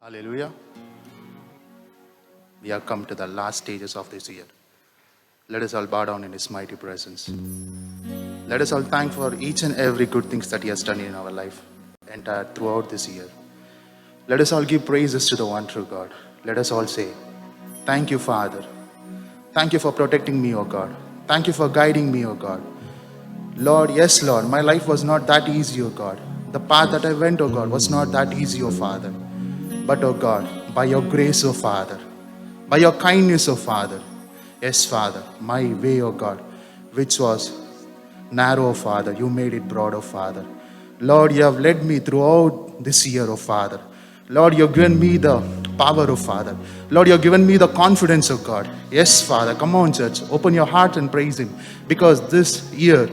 Hallelujah. We have come to the last stages of this year. Let us all bow down in His mighty presence. Let us all thank for each and every good things that He has done in our life entire throughout this year. Let us all give praises to the one true God. Let us all say, thank you, Father. Thank you for protecting me, O God. Thank you for guiding me, O God. Lord, yes, Lord, my life was not that easy, O God. The path that I went, O God, was not that easy, O Father. But, O God, by your grace, O Father, by your kindness, O Father, yes, Father, my way, O God, which was narrow, O Father, you made it broad, O Father. Lord, you have led me throughout this year, O Father. Lord, you have given me the power, O Father. Lord, you have given me the confidence, O God. Yes, Father, come on, church, open your heart and praise Him. Because this year,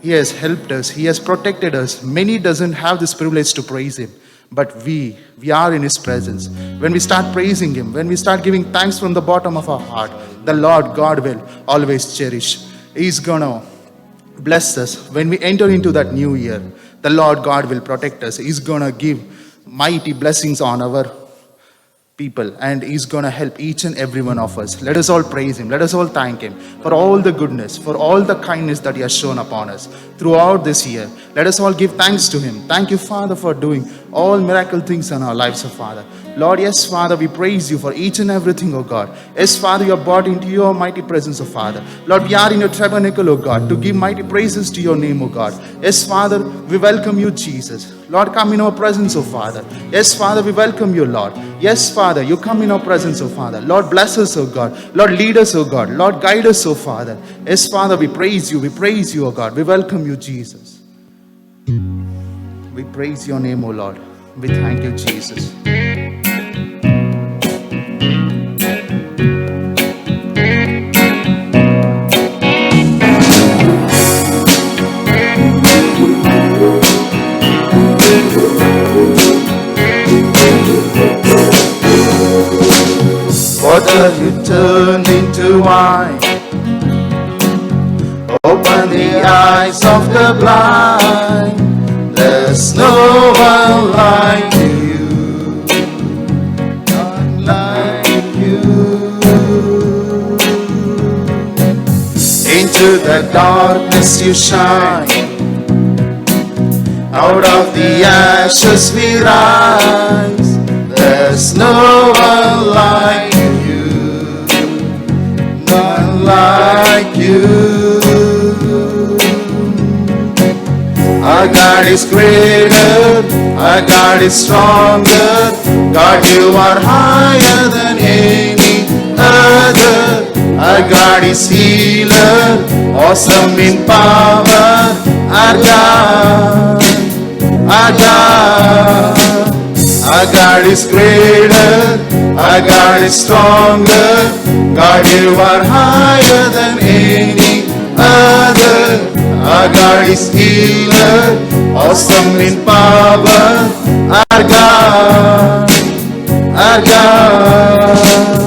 He has helped us. He has protected us. Many doesn't have this privilege to praise Him. But we are in His presence. When we start praising Him, when we start giving thanks from the bottom of our heart, the Lord God will always cherish. He's gonna bless us. When we enter into that new year, the Lord God will protect us. He's gonna give mighty blessings on our people, and He's gonna help each and every one of us. Let us all praise Him. Let us all thank Him for all the goodness, for all the kindness that He has shown upon us throughout this year. Let us all give thanks to Him. Thank you, Father, for doing all miracle things in our lives, O Father. Lord, yes, Father, we praise you for each and everything, O God. Yes, Father, you are brought into your mighty presence, O Father. Lord, we are in your tabernacle, O God, to give mighty praises to your name, O God. Yes, Father, we welcome you, Jesus. Lord, come in our presence, O Father. Yes, Father, we welcome you, Lord. Yes, Father, you come in our presence, O Father. Lord, bless us, O God. Lord, lead us, O God. Lord, guide us, O Father. Yes, Father, we praise you, O God. We welcome you, Jesus. We praise your name, O Lord. We thank you, Jesus. Water you turned into wine. Open the eyes of the blind. There's no one like you. None like you. Into the darkness you shine. Out of the ashes we rise. There's no one like you, none like you. Our God is greater, our God is stronger. God, you are higher than any other. Our God is healer, awesome in power. Our God, our God. Our God is greater, our God is stronger. God, you are higher than any other. Our God is healer, awesome in power. Our God, our God.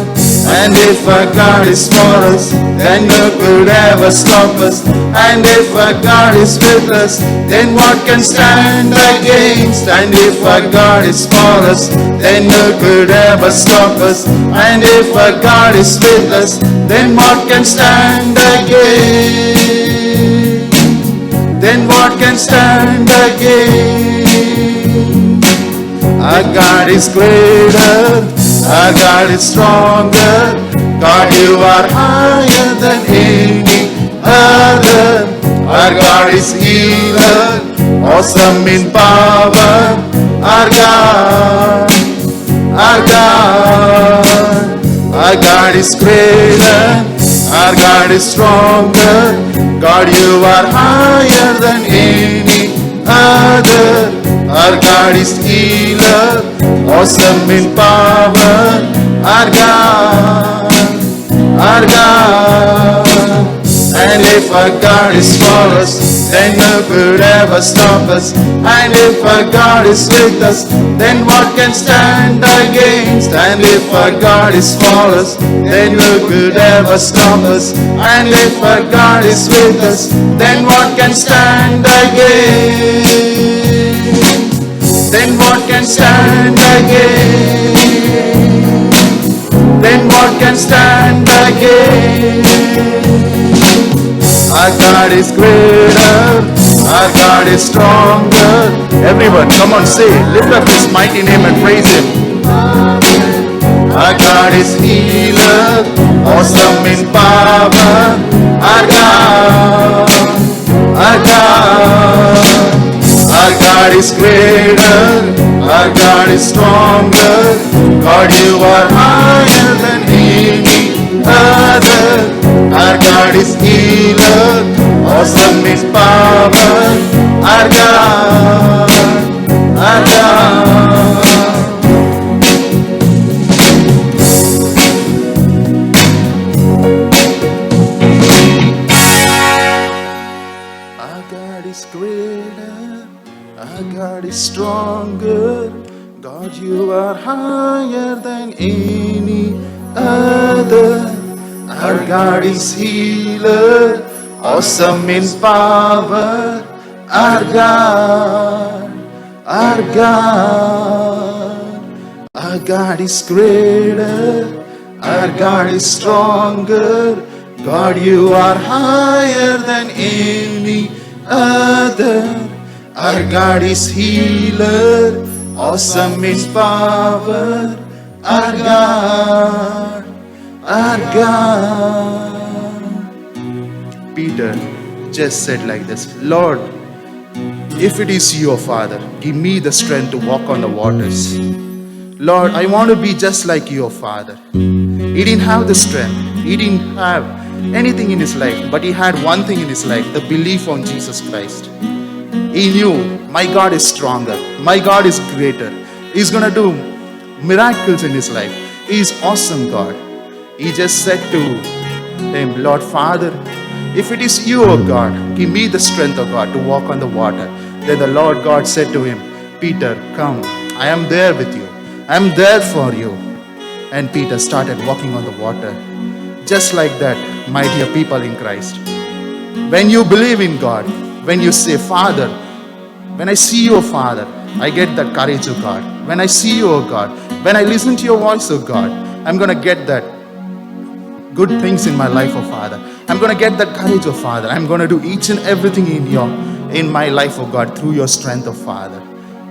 And if our God is for us, then who could ever stop us? And if our God is with us, then what can stand against? And if our God is for us, then who could ever stop us? And if our God is with us, then what can stand against? Then what can stand against? Our God is greater, our God is stronger. God, you are higher than any other. Our God is healer, awesome in power. Our God, our God. Our God is greater, our God is stronger. God, you are higher than any other. Our God is healer, awesome in power. Our God, our God. And if our God is for us, then who could ever stop us? And if our God is with us, then what can stand against? And if our God is for us, then who could ever stop us? And if our God is with us, then what can stand against? Then what can stand stand again? Then what can stand again? Our God is greater, our God is stronger. Everyone, come on, say, lift up His mighty name and praise Him. Our God is healer, awesome in power. Our God, our God. Our God is greater, our God is stronger. God, you are higher than any other. Our God is healer, awesome is power. Our God, our God. Our God is greater, our God is stronger. God, you are higher than any other. Our God is healer, awesome in power. Our God, our God. Our God is greater, our God is stronger. God, you are higher than any other. Our God is healer, awesome in power. Our God, our God. Peter just said like this, Lord, if it is you, Father, give me the strength to walk on the waters. Lord, I want to be just like your Father. He didn't have the strength. He didn't have anything in his life, but he had one thing in his life, the belief on Jesus Christ. He knew, my God is stronger. My God is greater. He's going to do miracles in his life. He is awesome God. He just said to him, Lord Father, if it is you, O God, give me the strength, O God, to walk on the water. Then the Lord God said to him, Peter, come, I am there with you. I am there for you. And Peter started walking on the water. Just like that, my dear people in Christ. When you believe in God, when you say, Father, when I see you, Father, I get that courage, O God. When I see you, O God, when I listen to your voice, O God, I'm going to get that good things in my life, O Father. I'm going to get that courage, O Father. I'm going to do each and everything in my life, O God, through your strength, O Father.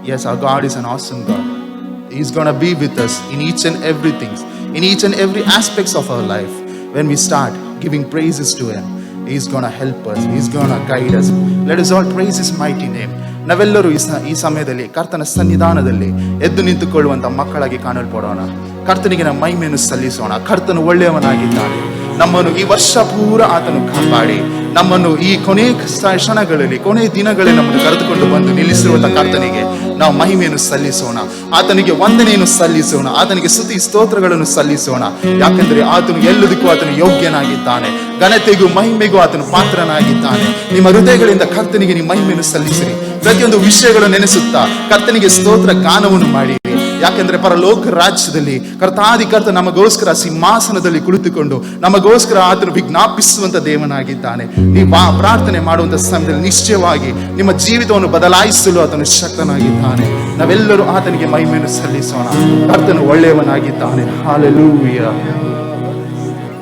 Yes, our God is an awesome God. He's going to be with us in each and everything, in each and every aspects of our life. When we start giving praises to Him, He's going to help us. He's going to guide us. Let us all praise His mighty name. ನಾವೆಲ್ಲರೂ ಈ ಸಮಯದಲ್ಲಿ ಕರ್ತನ ಸನ್ನಿಧಾನದಲ್ಲಿ ಎದ್ದು ನಿಂತುಕೊಳ್ಳುವಂತ ಮಕ್ಕಳಾಗಿ ಕಾಣಲ್ಪಡೋಣ. ಕರ್ತನಿಗೆ ನಮ್ಮ ಮಹಿಮೆಯನ್ನು ಸಲ್ಲಿಸೋಣ. ಕರ್ತನು ಒಳ್ಳೆಯವನಾಗಿದ್ದಾನೆ. ನಮ್ಮನ್ನು ಈ ವರ್ಷ ಪೂರ ಆತನು ಕಾಪಾಡಿ ನಮ್ಮನ್ನು ಈ ಕೊನೆ ಕ್ಷಣಗಳಲ್ಲಿ ಕೊನೆ ದಿನಗಳಲ್ಲಿ ನಮ್ಮನ್ನು ಕರೆದುಕೊಂಡು ಬಂದು ನಿಲ್ಲಿಸಿರುವಂತ ಕರ್ತನಿಗೆ ನಾವು ಮಹಿಮೆಯನ್ನು ಸಲ್ಲಿಸೋಣ. ಆತನಿಗೆ ವಂದನೆಯನ್ನು ಸಲ್ಲಿಸೋಣ. ಆತನಿಗೆ ಸ್ತುತಿ ಸ್ತೋತ್ರಗಳನ್ನು ಸಲ್ಲಿಸೋಣ. ಯಾಕೆಂದರೆ ಆತನು ಎಲ್ಲದಕ್ಕೂ ಆತನು ಯೋಗ್ಯನಾಗಿದ್ದಾನೆ. ಘನತೆಗೂ ಮಹಿಮೆಗೂ ಆತನು ಪಾತ್ರನಾಗಿದ್ದಾನೆ. ನಿಮ್ಮ ಹೃದಯಗಳಿಂದ ಕರ್ತನಿಗೆ ನಿಮ್ಮ ಮಹಿಮೆಯನ್ನು ಸಲ್ಲಿಸಿರಿ. ಪ್ರತಿಯೊಂದು ವಿಷಯಗಳು ನೆನೆಸುತ್ತಾ ಕರ್ತನಿಗೆ ಸ್ತೋತ್ರ ಗಾನವನ್ನು ಮಾಡಿ. ಯಾಕೆಂದ್ರೆ ಪರಲೋಕ ರಾಜ್ಯದಲ್ಲಿ ಕರ್ತಾಧಿಕರ್ತ ನಮಗೋಸ್ಕರ ಸಿಂಹಾಸನದಲ್ಲಿ ಕುಳಿತುಕೊಂಡು ನಮಗೋಸ್ಕರ ಆತನು ವಿಜ್ಞಾಪಿಸುವಂತ ದೇವನಾಗಿದ್ದಾನೆ. ನೀವು ಪ್ರಾರ್ಥನೆ ಮಾಡುವಂತ ಸಮಯದಲ್ಲಿ ನಿಶ್ಚಯವಾಗಿ ನಿಮ್ಮ ಜೀವಿತವನ್ನು ಬದಲಾಯಿಸಲು ಆತನು ಶಕ್ತನಾಗಿದ್ದಾನೆ. ನಾವೆಲ್ಲರೂ ಆತನಿಗೆ ಮಹಿಮೆಯನ್ನು ಸಲ್ಲಿಸೋಣ. ಕರ್ತನು ಒಳ್ಳೆಯವನಾಗಿದ್ದಾನೆ. Hallelujah.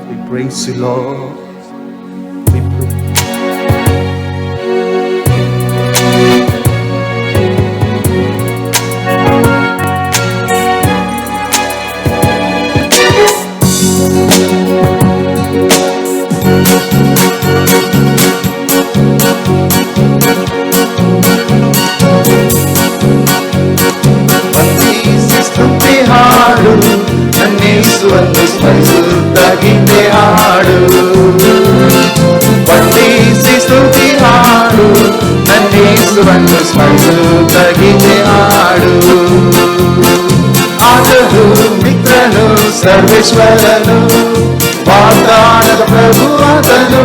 We praise you, Lord. ನನ್ನೇಸುವನ್ನು ಸ್ಮರಿಸುತ್ತಾಗಿದ್ದೆ ಹಾಡು, ವಂದಿಸಿ ಸ್ತುತಿ ಹಾಡು. ನನ್ನೇಸುವನ್ನು ಸ್ಮರಿಸುತ್ತಾಗಿದ್ದೆ ಹಾಡು. ಆತನು ಮಿತ್ರನು ಸರ್ವೇಶ್ವರನು, ವಾಗ್ದಾನದ ಪ್ರಭು ಆತನು.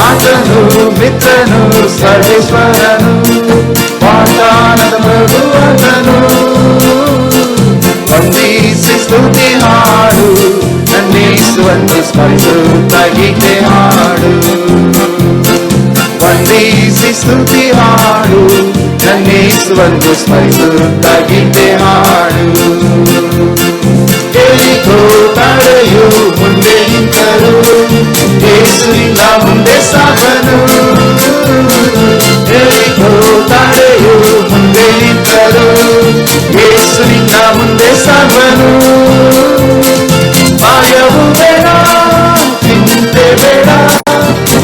ಆತನು ಮಿತ್ರನು ಸರ್ವೇಶ್ವರನು, ವಾಗ್ದಾನದ ಪ್ರಭು ಆತನು. ವಂದಿಸಿ ಸ್ತುತಿ ಹಾಡು, ನನ್ನೇಸುವನ್ನು ಸ್ಮರಿಸುತ್ತಾ ಗೀತೆ ಹಾಡು. ವಂದಿಸಿ ಸ್ತುತಿ ಹಾಡು, ನನ್ನ ಯೇಸುವನ್ನು ಸ್ಮರಿಸುತ್ತಾ ಗೀತೆ ಹಾಡು. ಎರಿಕೋ ತಡೆಯು ಮುಂದೆ ನಿಂತರು, ಯೇಸುವಿನ ಮುಂದೆ ಸಾಗನು. ಎರಿಕೋ ತಡೆಯು ಮುಂದೆ ನಿಂತರು, ಯೇಸುವಿನ ಮುಂದೆ ಸಾಗನು. ಭಯವು ಬೇಡ, ಚಿಂತೆ ಬೇಡ,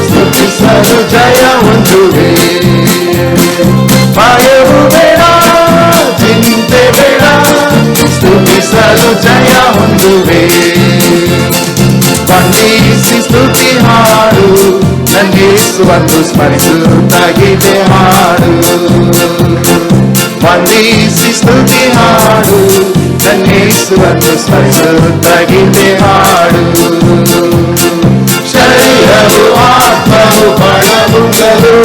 ಸ್ತುತಿಸಲು ಜಯ ಹೊಂದುವೆ. ಭಯವು ಬೇಡ, ಚಿಂತೆ ಬೇಡ, ಸ್ತುತಿಸಲು ಜಯ ಹೊಂದುವೆ. ವಂದಿಸಿ ಸ್ತುತಿ ಹಾಡು, ನನ್ನ ಯೇಸುವನ್ನು ಸ್ಮರಿಸುತ್ತಾ ಗೀತೆ ಹಾಡು. ವಂದಿಸಿ ಸ್ತುತಿ ಹಾಡು, ನನ್ನ ಯೇಸುವನ್ನು ಸ್ಮರಿಸುತ್ತಾ ಗೀತೆ ಹಾಡು. ಶರೀರವು ಆತ್ಮವು ಬಡಗುಂಗಲು,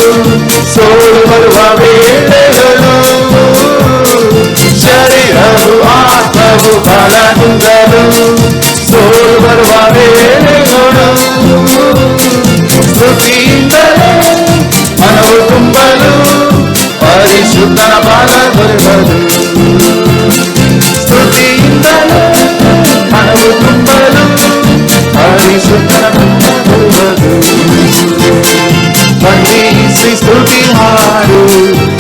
ಸೋಲು ಬರುವ ವೇಳೆಗಳು. ಶರೀರವು ಆತ್ಮವು ಬಡಗುಂಗಲು, ಸೋಲು ಬರುವ ವೇಳೆಗಳು. ಸ್ತುತಿಯಿಂದಲೇ ಮನವು ತುಂಬಲು, ಪರಿಶುದ್ಧನ ಬಲ ದೊರೆಯುವುದು. ಸ್ತುತಿಯಿಂದಲೇ ಮನವು ತುಂಬಲು, ಪರಿಶುದ್ಧನ ಬಲ ದೊರೆಯುವುದು. ವಂದಿಸಿ ಸ್ತುತಿ ಹಾಡು,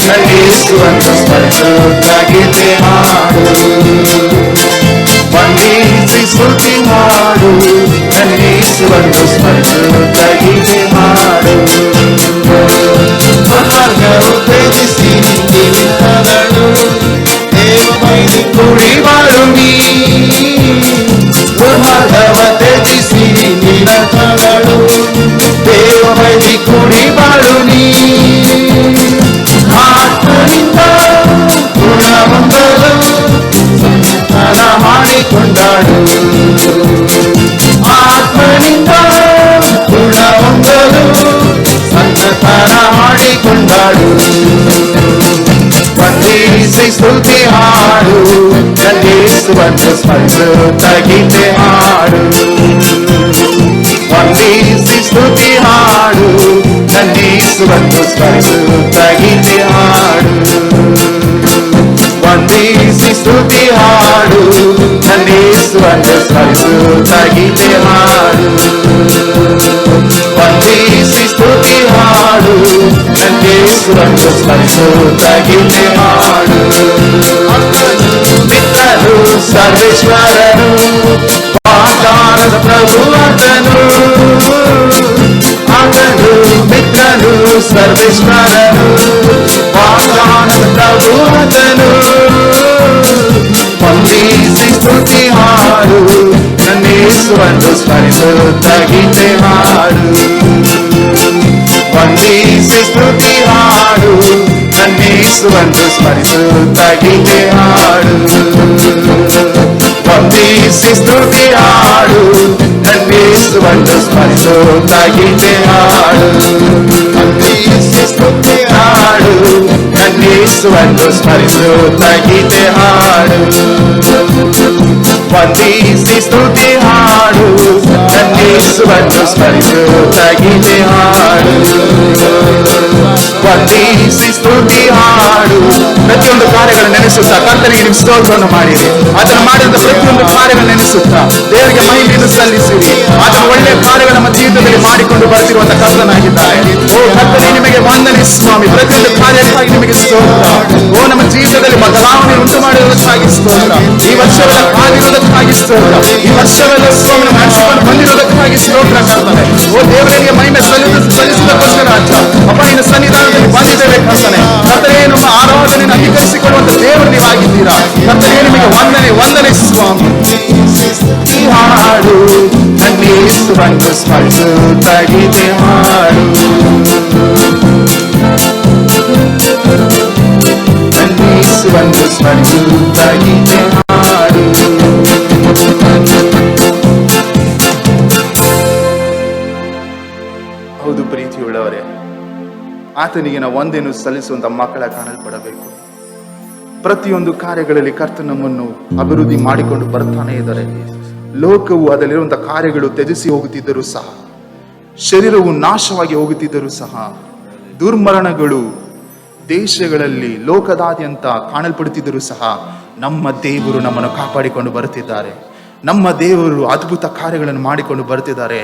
ನನ್ನ ಯೇಸುವನ್ನು ಸ್ಮರಿಸುತ್ತಾ ಗೀತೆ ಹಾಡು. ವಂದಿಸಿ ಸ್ತುತಿ ಹಾಡು, ನನ್ನ ಯೇಸುವನ್ನು ಸ್ಮರಿಸುತ್ತಾ ಗೀತೆ ಹಾಡು. ಮಾರ್ಗವು ತ್ಯಜಿಸಿ ನಿಂತದಳು, ದೇವಮೈಲಿ ಕೂಡಿ ಬಾಳು ನೀ. ದುರ್ಮಾರ್ಗವ ತ್ಯಜಿಸಿ ನಿಂತದಳು, ದೇವಮೈಲಿ ಕೂಡಿ ಬಾಳು ನೀ. ಆತ್ಮನಿಂದ ಗುಣ ಹೊಂದಲು ಸಂತಾನ ಮಾಡಿಕೊಂಡಾಳು. ಆತ್ಮನಿಂದ ಗುಣ ಹೊಂದಲು ಸಂತಾನ ಮಾಡಿಕೊಂಡಾಳು. ವಂದಿಸಿ ಸ್ತುತಿ ಹಾಡು, ನನ್ನ ಯೇಸುವನ್ನು ಸ್ಮರಿಸುತ್ತಾ ಗೀತೆ ಹಾಡು. ವಂದಿಸಿ ಸ್ತುತಿ ಹಾಡು, ನನ್ನ ಯೇಸುವನ್ನು ಸ್ಮರಿಸುತ್ತಾ ಗೀತೆ ಹಾಡು. ವಂದಿಸಿ ಸ್ತುತಿ ಹಾಡು, ನನ್ನ ಯೇಸುವನ್ನು ಸ್ಮರಿಸುತ್ತಾ ಗೀತೆ ಹಾಡು. ವಂದಿಸಿ ಸ್ತುತಿ ಹಾಡು, ನನ್ನ ಯೇಸುವನ್ನು ಸ್ಮರಿಸುತ್ತಾ ಗೀತೆ ಹಾಡು. ಮಿತ್ರನು ಸರ್ವೇಶ್ವರನು, ವಾಗ್ದಾನದ ಪ್ರಭು ಆತನು. ಆತನು ಮಿತ್ರನು ಸರ್ವೇಶ್ವರನು, ವಾಗ್ದಾನದ ಪ್ರಭು ಆತನು. ವಂದಿಸಿ ಸ್ತುತಿ ಹಾಡು, ನನ್ನ ಯೇಸುವನ್ನು ಸ್ಮರಿಸುತ್ತಾ ಗೀತೆ ಹಾಡು. ವಂದಿಸಿ ಸ್ತುತಿ ಹಾಡು, ನನ್ನ ಯೇಸುವನ್ನು ಸ್ಮರಿಸುತ್ತಾ ಗೀತೆ ಹಾಡು. ವಂದಿಸಿ ಸ್ತುತಿ ಹಾಡು, ನನ್ನ ಯೇಸುವನ್ನು ಸ್ಮರಿಸುತ್ತಾ ಗೀತೆ ಹಾಡು. ವಂದಿಸಿ ಸ್ತುತಿ ಹಾಡು, ನನ್ನ ಯೇಸುವನ್ನು ಸ್ಮರಿಸುತ್ತಾ ಗೀತೆ ಹಾಡು. ವಂದಿಸಿ ಸ್ತುತಿ ಹಾಡು, ನನ್ನ ಯೇಸುವನ್ನು ಸ್ಮರಿಸುತ್ತಾ ಗೀತೆ ಹಾಡು. ವಂದಿಸಿ ಸ್ತುತಿ ಹಾಡು. ಪ್ರತಿಯೊಂದು ಕಾರ್ಯಗಳನ್ನು ನೆನೆಸುತ್ತಾ ಕರ್ತನಿಗೆ ನೀವು ಸ್ತೋತ್ರವನ್ನು ಮಾಡಿರಿ. ಆತನು ಮಾಡಿದ ಪ್ರತಿಯೊಂದು ಕಾರ್ಯಗಳನ್ನು ನೆನೆಸುತ್ತಾ ದೇವರಿಗೆ ಮಹಿಮೆಯನ್ನು ಸಲ್ಲಿಸಿರಿ. ಆತನ ಒಳ್ಳೆಯ ಕಾರ್ಯಗಳ ನಮ್ಮ ಜೀವಿತದಲ್ಲಿ ಮಾಡಿಕೊಂಡು ಬರ್ತಿರುವಂತ ಕರ್ತನಾಗಿದ್ದಾರೆ. ಓ ಕರ್ತನೇ, ನಿಮಗೆ ವಂದನೆ ಸ್ವಾಮಿ. ಪ್ರತಿಯೊಂದು ಕಾರ್ಯಕ್ಕಾಗಿ ನಿಮಗೆ ಸ್ತೋತ್ರ. ಓ ನಮ್ಮ ಜೀವಿತದಲ್ಲಿ ಬದಲಾವಣೆ ಉಂಟು ಮಾಡಿರುವುದಕ್ಕಾಗಿ ಸ್ತೋತ್ರ. ಈ ವರ್ಷವೆಲ್ಲ ಕಾದಿರುವುದಕ್ಕಾಗಿ ಸ್ತೋತ್ರ. ಈ ವರ್ಷವೆಲ್ಲ ಸ್ವಾಮಿ ನಡೆಸಿಕೊಂಡು ಬಂದಿರುವುದಕ್ಕಾಗಿ ಸ್ತೋತ್ರ ಕರ್ತನೆ. ಓ ದೇವರಿಗೆ ಮಹಿಮೆ ಸಲ್ಲಿಸಿದಕ್ಕೋಸ್ಕರ ರಾಜ ಅಪ್ಪ ನಿನ್ನ ಸನ್ನಿಧಾನದಲ್ಲಿ ಬಂದಿದ್ದೇವೆ ಕರ್ತನೆ. ಕರ್ತನೇ, ನಮ್ಮ ಆರಾಧನೆಯನ್ನು ಅಂಗೀಕರಿಸಿಕೊಳ್ಳುವಂತ ದೇವರು ನೀವಾಗಿದ್ದೀರಾ ಕರ್ತನೇ. ನಿಮಗೆ ವಂದನೆ ವಂದನೆ ಸ್ವಾಮಿ. ಈ ಹಾಡು ನನ್ನ ಯೇಸುವನ್ನು ಸ್ಮರಿಸುತ್ತಾ ಗೀತೆ ಹಾಡು. ನನ್ನ ಯೇಸುವನ್ನು ಸ್ಮರಿಸುತ್ತಾ ಗೀತೆ ಹಾಡು. ಹೌದು ಪ್ರೀತಿಯುಳ್ಳವರೇ, ಆತನಿಗೆ ನಾವು ಒಂದೇನು ಸಲ್ಲಿಸುವಂತ ಮಕ್ಕಳ ಕಾಣಲ್ಪಡಬೇಕು. ಪ್ರತಿಯೊಂದು ಕಾರ್ಯಗಳಲ್ಲಿ ಕರ್ತನ ನಮ್ಮನ್ನು ಅಭಿವೃದ್ಧಿ ಮಾಡಿಕೊಂಡು ಬರ್ತಾನೆ ಇದ್ದಾರೆ. ಲೋಕವು ಅದರಲ್ಲಿರುವಂತಹ ಕಾರ್ಯಗಳು ತ್ಯಜಿಸಿ ಹೋಗುತ್ತಿದ್ದರೂ ಸಹ, ಶರೀರವು ನಾಶವಾಗಿ ಹೋಗುತ್ತಿದ್ದರೂ ಸಹ, ದುರ್ಮರಣಗಳು ದೇಶಗಳಲ್ಲಿ ಲೋಕದಾದ್ಯಂತ ಕಾಣಲ್ಪಡುತ್ತಿದ್ದರೂ ಸಹ ನಮ್ಮ ದೇವರು ನಮ್ಮನ್ನು ಕಾಪಾಡಿಕೊಂಡು ಬರುತ್ತಿದ್ದಾರೆ. ನಮ್ಮ ದೇವರು ಅದ್ಭುತ ಕಾರ್ಯಗಳನ್ನು ಮಾಡಿಕೊಂಡು ಬರ್ತಿದ್ದಾರೆ.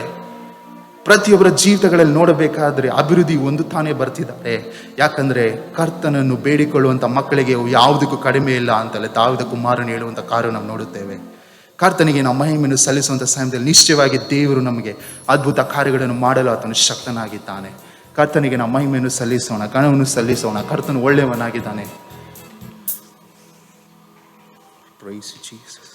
ಪ್ರತಿಯೊಬ್ಬರ ಜೀವಿತಗಳಲ್ಲಿ ನೋಡಬೇಕಾದ್ರೆ ಅಭಿವೃದ್ಧಿ ಹೊಂದುತ್ತಾನೆ ಬರ್ತಿದ್ದಾರೆ. ಯಾಕಂದ್ರೆ ಕರ್ತನನ್ನು ಬೇಡಿಕೊಳ್ಳುವಂತ ಮಕ್ಕಳಿಗೆ ಯಾವುದಕ್ಕೂ ಕಡಿಮೆ ಇಲ್ಲ ಅಂತಲೇ ದಾವೀದ ಕುಮಾರನು ಹೇಳುವಂತ ಕಾರ್ಯ ನಾವು ನೋಡುತ್ತೇವೆ. ಕರ್ತನಿಗೆ ನಾವು ಮಹಿಮೆಯನ್ನು ಸಲ್ಲಿಸುವಂತ ಸಮಯದಲ್ಲಿ ನಿಶ್ಚಯವಾಗಿ ದೇವರು ನಮಗೆ ಅದ್ಭುತ ಕಾರ್ಯಗಳನ್ನು ಮಾಡಲು ಆತನು ಶಕ್ತನಾಗಿದ್ದಾನೆ. ಕರ್ತನಿಗೆ ನಾವು ಮಹಿಮೆಯನ್ನು ಸಲ್ಲಿಸೋಣ, ಗಣವನ್ನು ಸಲ್ಲಿಸೋಣ. ಕರ್ತನು ಒಳ್ಳೆಯವನಾಗಿದ್ದಾನೆ. Praise Jesus.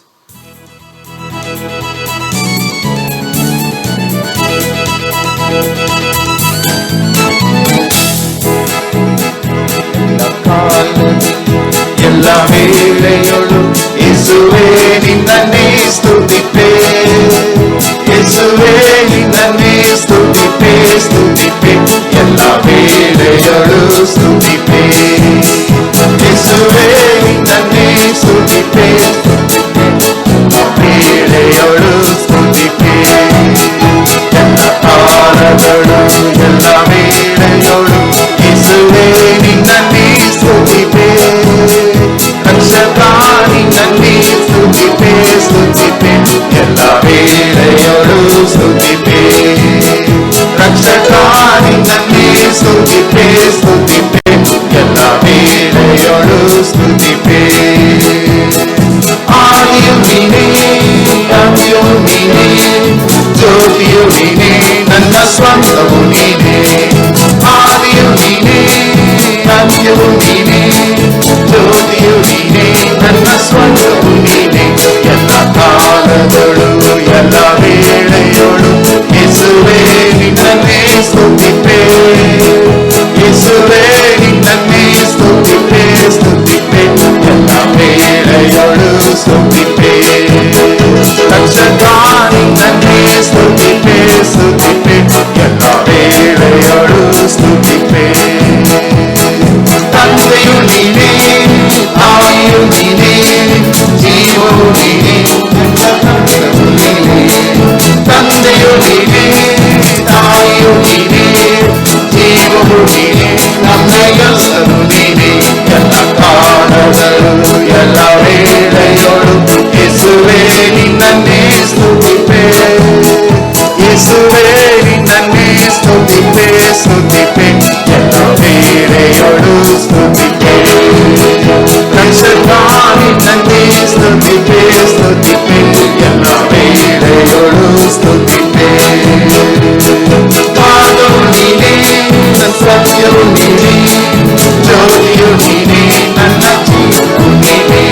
ಎಲ್ಲ ವೇಳೆಯೊಳು ಯೇಸುವೇ ನಿನ್ನನ್ನೇ ಸ್ತುತಿಪೆ, ಯೇಸುವೇ ನಿನ್ನನ್ನೇ ಸ್ತುತಿಪೆ, ಸ್ತುತಿಪೆ ಎಲ್ಲ ವೇಳೆಯೊಳು ಸ್ತುತಿಪೆ, ಯೇಸುವೇ ನಿನ್ನನ್ನೇ ಸ್ತುತಿಪೆ, ವೇಳೆಯೊಳು ಸ್ತುತಿಪೆ ಎಲ್ಲ ಕಾಲಗಳು ಎಲ್ಲ ವೇಳೆಯೊಳು ಯೇಸುವೇ ನಿನ್ನನ್ನೇ ಸ್ತುತಿಪೆ, ರಕ್ಷಕ ನಿನ್ನನ್ನೇ ಸ್ತುತಿಪೆ, ಸ್ತುತಿಪೆ ಎಲ್ಲ ವೇಳೆಯೊಳು ಸ್ತುತಿಪೆ, ರಕ್ಷಕ ನಿನ್ನನ್ನೇ ಸ್ತುತಿಪೆ, ಸ್ತುತಿಪೆ ಎಲ್ಲ ವೇಳೆಯೊಳು ಸ್ತುತಿಪೆ. ಆದಿಯು ನೀನೇ, ಅಂತ್ಯವು ನೀನೇ, ಜ್ಯೋತಿಯು ನೀನೇ, ನನ್ನ ಸ್ವಂತವು ನೀನೇ. ಆದಿಯು ನೀನೇ, ಅಂತ್ಯವು ನೀನೇ, ಜ್ಯೋತಿಯು ನೀನೇ, ನನ್ನ ಸ್ವಂತವು ನೀನೇ. ಎಲ್ಲ ಕಾಲಗಳು ಎಲ್ಲ ವೇಳೆಯೊಳು ಯೇಸುವೇ ನಿನ್ನನ್ನೇ ಸ್ತುತಿಪೆ, ಯೇಸುವೇ ನಿನ್ನನ್ನೇ ಸ್ತುತಿಪೆ, ಸ್ತುತಿಪೆ ಎಲ್ಲ ವೇಳೆಯೊಳು ಸ್ತುತಿಪೆ, ರಕ್ಷಕ ನಿನ್ನನ್ನೇ ಸ್ತುತಿಪೆ, ಸ್ತುತಿಪೆ ಎಲ್ಲ ವೇಳೆಯೊಳು ಸ್ತುತಿಪೆ. ತಂದೆಯು ನೀನೇ, ತಾಯಿಯು ನೀನೇ, ಜೀವವು ನೀನೇ, ತಂದೆಯು ನೀನೇ, ತಂದೆಯು ನೀನೇ, ತಾಯಿಯು ನೀನೇ, ಜೀವವು ನೀನೇ, ನಮ್ಮ ಎಲ್ಲರೂ ನೀನೇ. ಎಲ್ಲ ಕಾಲಗಳು ಎಲ್ಲ ವೇಳೆಯೊಳು ಯೇಸುವೇ ನಿನ್ನನ್ನೇ ಸ್ತುತಿಪೆ, ಯೇಸುವೇ ನಿನ್ನನ್ನೇ ಸ್ತುತಿಪೆ, ಸ್ತುತಿಪೆ ಎಲ್ಲ ವೇಳೆಯೊಳು ಸ್ತುತಿಪೆ, ರಕ್ಷಕ ನಿನ್ನನ್ನೇ ಸ್ತುತಿಪೆ, ಸ್ತುತಿಪೆ ಎಲ್ಲ ವೇಳೆಯೊಳು ಸ್ತುತಿಪೆ. ಮಾರ್ಗವು ನೀನೇ, ನನ್ನ ಸತ್ಯವು ನೀನೇ, ಜ್ಯೋತಿಯು ನೀನೇ, ನನ್ನ ಜೀವವು ನೀನೇ.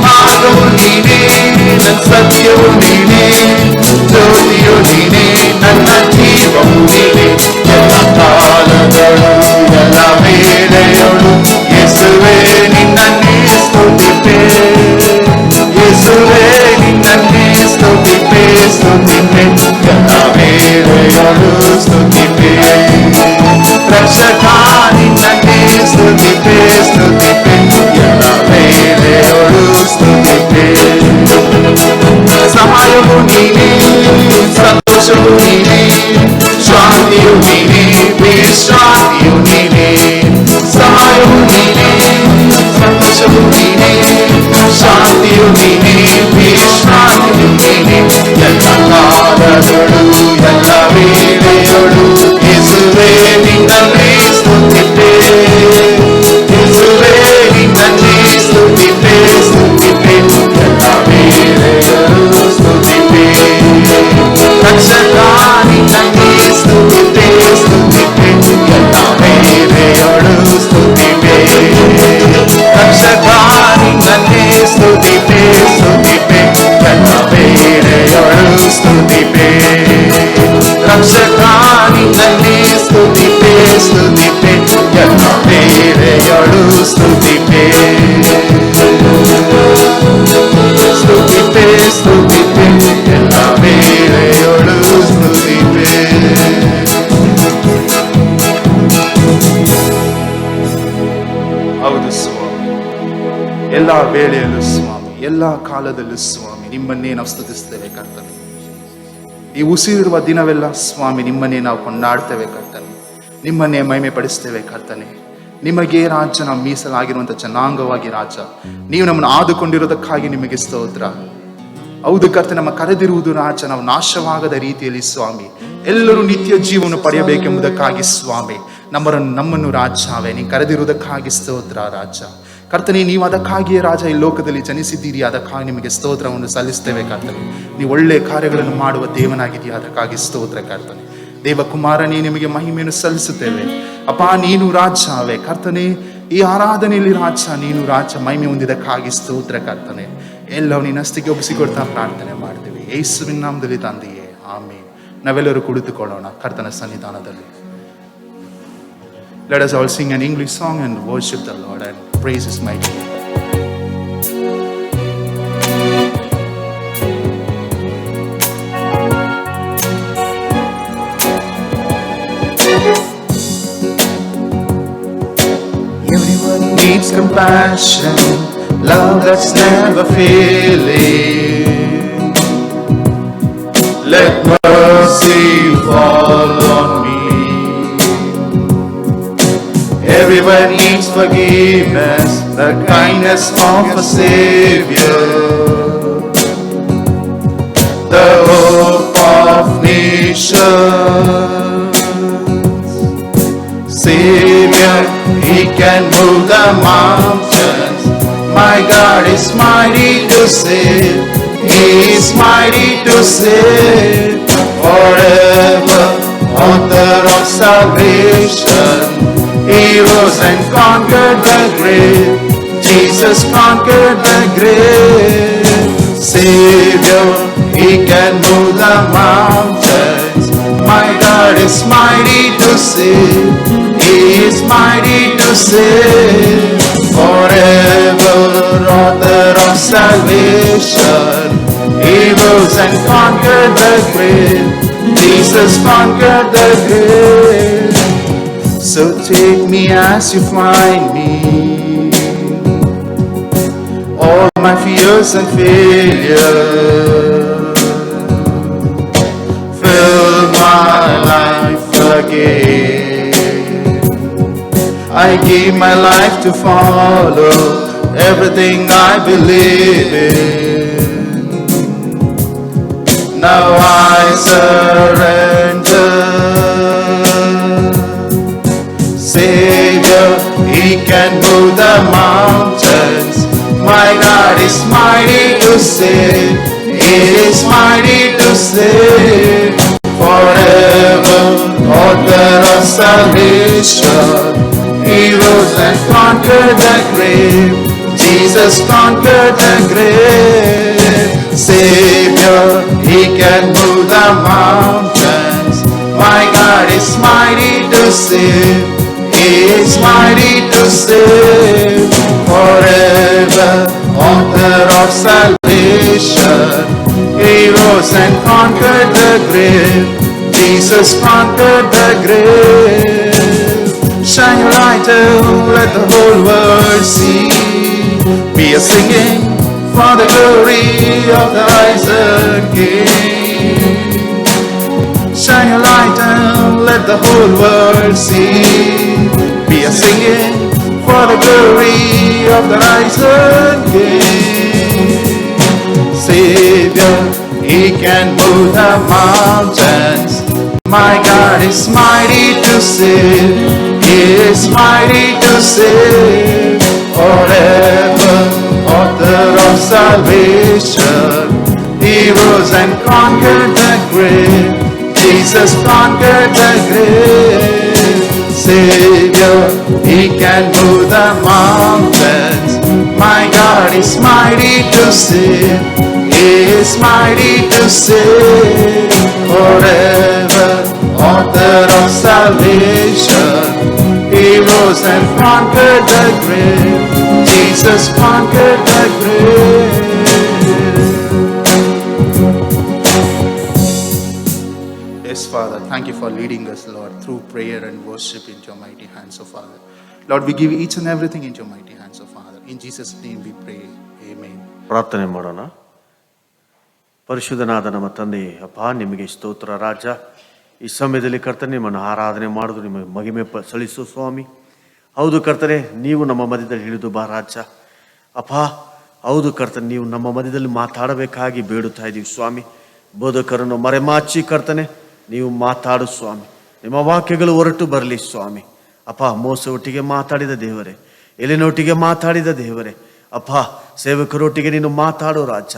ಮಾರ್ಗವು ನೀನೇ, ನನ್ನ ಸತ್ಯವು ನೀನೇ, ಜ್ಯೋತಿಯು ನೀನೇ, ನನ್ನ ಜೀವವು ನೀನೇ. ಎಲ್ಲ ಕಾಲಗಳು ಎಲ್ಲ ವೇಳೆಯೊಳು ಯೇಸುವೇ ನಿನ್ನನ್ನೇ ಸ್ತುತಿಪೆ, ಯೇಸುವೇ ನಿನ್ನನ್ನೇ ಸ್ತುತಿಪೆ, ಸ್ತುತಿಪೆ ಎಲ್ಲ ವೇಳೆಯೊಳು ಸ್ತುತಿಪೆ, ರಕ್ಷಕ ನಿನ್ನನ್ನೇ ಸ್ತುತಿಪೆ, ಸ್ತುತಿಪೆ ಎಲ್ಲ ವೇಳೆಯೊಳು ಸ್ತುತಿಪೆ. ಸಹಾಯವು ನೀನೇ, ಸಂತೋಷವು ನೀನೇ, ಶಾಂತಿಯು ನೀನೇ, ವಿಶ್ರಾಂತಿಯು ನೀನೇ. ಸಹಾಯವು ನೀನೇ, ಸಂತೋಷವು ನೀನೇ, ಶಾಂತಿಯು ನೀನೇ, ವಿಶ್ರಾಂತಿಯು ನೀನೇ. ಎಲ್ಲ ಕಾಲಗಳು ಎಲ್ಲ ವೇಳೆಯೊಳು ಯೇಸುವೇ ನಿನ್ನನ್ನೇ ಸ್ತುತಿಪೆ, ಯೇಸುವೇ ನಿನ್ನನ್ನೇ ಸ್ತುತಿಪೆ, ಸ್ತುತಿಪೆ ಎಲ್ಲ ವೇಳೆಯೊಳು ಸ್ತುತಿಪೆ, ರಕ್ಷಕ ನಿನ್ನನ್ನೇ ಸ್ತುತಿಪೆ, ಸ್ತುತಿಪೆ ಎಲ್ಲ ವೇಳೆಯೊಳು ಸ್ತುತಿಪೆ, ರಕ್ಷಕ ನಿನ್ನನ್ನೇ ಸ್ತುತಿಪೆ, ಸ್ತುತಿಪೆ ಎಲ್ಲ ವೇಳೆಯೊಳು ಸ್ತುತಿಪೆ, ರಕ್ಷಕ ನಿನ್ನನ್ನೇ ಸ್ತುತಿಪೆ, ಸ್ತುತಿಪೆ ಎಲ್ಲ ವೇಳೆಯೊಳು ಸ್ತುತಿಪೆ, ಸ್ತುತಿಪೆ, ಸ್ತುತಿಪೆ ಎಲ್ಲ ವೇಳೆಯೊಳು ಸ್ತುತಿಪೆ. ಹೌದು ಸ್ವಾಮಿ, ಎಲ್ಲ ವೇಳೆಯಲ್ಲೂ ಸ್ವಾಮಿ, ಎಲ್ಲ ಕಾಲದಲ್ಲೂ ಸ್ವಾಮಿ ನಿಮ್ಮನ್ನೇ ನಾವು ಸ್ತುತಿಸ್ತೇವೆ ಕರ್ತನೆ. ಈ ಉಸಿರಿರುವ ದಿನವೆಲ್ಲ ಸ್ವಾಮಿ ನಿಮ್ಮನ್ನೇ ನಾವು ಕೊಂಡಾಡ್ತೇವೆ ಕರ್ತನೆ, ನಿಮ್ಮನ್ನೇ ಮಹಿಮೆ ಪಡಿಸ್ತೇವೆ ಕರ್ತನೆ. ನಿಮಗೆ ರಾಜ್ಯ ನಾವು ಮೀಸಲಾಗಿರುವಂಥ ಜನಾಂಗವಾಗಿ ರಾಜ್ಯ, ನೀವು ನಮ್ಮನ್ನು ಆದುಕೊಂಡಿರೋದಕ್ಕಾಗಿ ನಿಮಗೆ ಸ್ತೋತ್ರ. ಹೌದು ಕರ್ತನೆ, ನಮ್ಮ ಕರೆದಿರುವುದು ರಾಜ ನಾವು ನಾಶವಾಗದ ರೀತಿಯಲ್ಲಿ ಸ್ವಾಮಿ, ಎಲ್ಲರೂ ನಿತ್ಯ ಜೀವನ ಪಡೆಯಬೇಕೆಂಬುದಕ್ಕಾಗಿ ಸ್ವಾಮಿ, ನಮ್ಮನ್ನು ರಾಜವೇ ನೀವು ಕರೆದಿರುವುದಕ್ಕಾಗಿ ಸ್ತೋತ್ರ ರಾಜ. ಕರ್ತನೆ, ನೀವು ಅದಕ್ಕಾಗಿಯೇ ರಾಜ ಈ ಲೋಕದಲ್ಲಿ ಜನಿಸಿದ್ದೀರಿ, ಅದಕ್ಕಾಗಿ ನಿಮಗೆ ಸ್ತೋತ್ರವನ್ನು ಸಲ್ಲಿಸ್ತೇವೆ ಕರ್ತನೆ. ನೀವು ಒಳ್ಳೆಯ ಕಾರ್ಯಗಳನ್ನು ಮಾಡುವ ದೇವನಾಗಿದೆಯಾ, ಅದಕ್ಕಾಗಿ ಸ್ತೋತ್ರ ಕರ್ತನೆ. ದೇವಕುಮಾರನೇ, ನಿಮಗೆ ಮಹಿಮೆಯನ್ನು ಸಲ್ಲಿಸುತ್ತೇವೆ ಅಪ್ಪ. ನೀನು ರಾಜವೇ ಕರ್ತನೆ, ಈ ಆರಾಧನೆಯಲ್ಲಿ ರಾಜ ನೀನು ರಾಜ ಮಹಿಮೆ ಹೊಂದಿದಕ್ಕಾಗಿ ಸ್ತೋತ್ರ ಕರ್ತನೆ. ಎಲ್ಲವೂ ನಿನ್ನಸ್ತಿಗೆ ಒಪ್ಪಿಸಿಕೊಡ್ತಾ ಪ್ರಾರ್ಥನೆ ಮಾಡ್ತೇವೆ ಯೇಸುವಿನ ನಾಮದಲ್ಲಿ ತಂದೆಯೇ, ಆಮೇನ್. ನಾವೆಲ್ಲರೂ ಕುಳಿತುಕೊಳ್ಳೋಣ ಕರ್ತನ ಸನ್ನಿಧಾನದಲ್ಲಿ. Let us all sing an English song and worship the Lord and praise His mighty name. Everyone needs compassion, love that's never failing. Let mercy fall on me. Everyone needs forgiveness, the kindness of a Savior, the hope of nations. Savior, He can move the mountains. My God is mighty to save. He is mighty to save. Forever, author of salvation. He rose and conquered the grave. Jesus conquered the grave. Savior, He can move the mountains. My God is mighty to save. He is mighty to save. Forever, author of salvation. He rose and conquered the grave. Jesus conquered the grave. So take me as you find me. All my fears and failure, fill my life again. I give my life to follow everything I believe in. Now I surrender. Savior, He can move the mountains. My God is mighty to save. He is mighty to save. Forever, author of salvation. He rose and conquered the grave. Jesus conquered the grave. Savior, He can move the mountains. My God is mighty to save. He is mighty to save. Forever, author of salvation. He rose and conquered the grave. Jesus conquered the grave. Shine your light out, let the whole world see. Be a singing for the glory of the risen King. Shine your light out, let the whole world see. Be a singing for the glory of the risen King. Savior, He can move the mountains. My God is mighty to save. He is mighty to save. Forever, author of salvation. He rose and conquered the grave. Jesus conquered the grave. Savior, He can move the mountains. My God is mighty to save. He is mighty to save. Forever, author of salvation. He rose and conquered the grave. Jesus conquered the grave. Yes, Father, thank you for leading us, Lord, through prayer and worship into your mighty hands, oh Father. Lord, we give each and everything into your mighty hands, oh Father. In Jesus' name we pray. Amen. ಪ್ರಾರ್ಥನೆ ಮಾಡೋಣ. ಪರಿಶುದ್ಧನಾದ ನಮ್ಮ ತಂದೆ, ಅಪ್ಪ ನಿಮಗೆ ಸ್ತೋತ್ರ ರಾಜ. ಈ ಸಮಯದಲ್ಲಿ ಕರ್ತನೆ ನಿಮ್ಮನ್ನು ಆರಾಧನೆ ಮಾಡೋದು ನಿಮಗೆ ಮಹಿಮೆ ಸಲ್ಲಿಸು ಸ್ವಾಮಿ. ಹೌದು ಕರ್ತನೆ, ನೀವು ನಮ್ಮ ಮಧ್ಯದಲ್ಲಿ ಹಿಡಿದು ಬಾ ರಾಜ. ಅಪ್ಪ, ಹೌದು ಕರ್ತನೆ, ನೀವು ನಮ್ಮ ಮಧ್ಯದಲ್ಲಿ ಮಾತಾಡಬೇಕಾಗಿ ಬೇಡುತ್ತಾ ಇದ್ದೀವಿ ಸ್ವಾಮಿ. ಬೋಧಕರನ್ನು ಮರೆಮಾಚಿ ಕರ್ತನೆ, ನೀವು ಮಾತಾಡು ಸ್ವಾಮಿ. ನಿಮ್ಮ ವಾಕ್ಯಗಳು ಹೊರಟು ಬರಲಿ ಸ್ವಾಮಿ. ಅಪ್ಪ, ಮೋಸ ಒಟ್ಟಿಗೆ ಮಾತಾಡಿದ ದೇವರೇ, ಎಲೆನೊಟ್ಟಿಗೆ ಮಾತಾಡಿದ ದೇವರೇ, ಅಪ್ಪ ಸೇವಕರೊಟ್ಟಿಗೆ ನೀನು ಮಾತಾಡೋ ರಾಜ.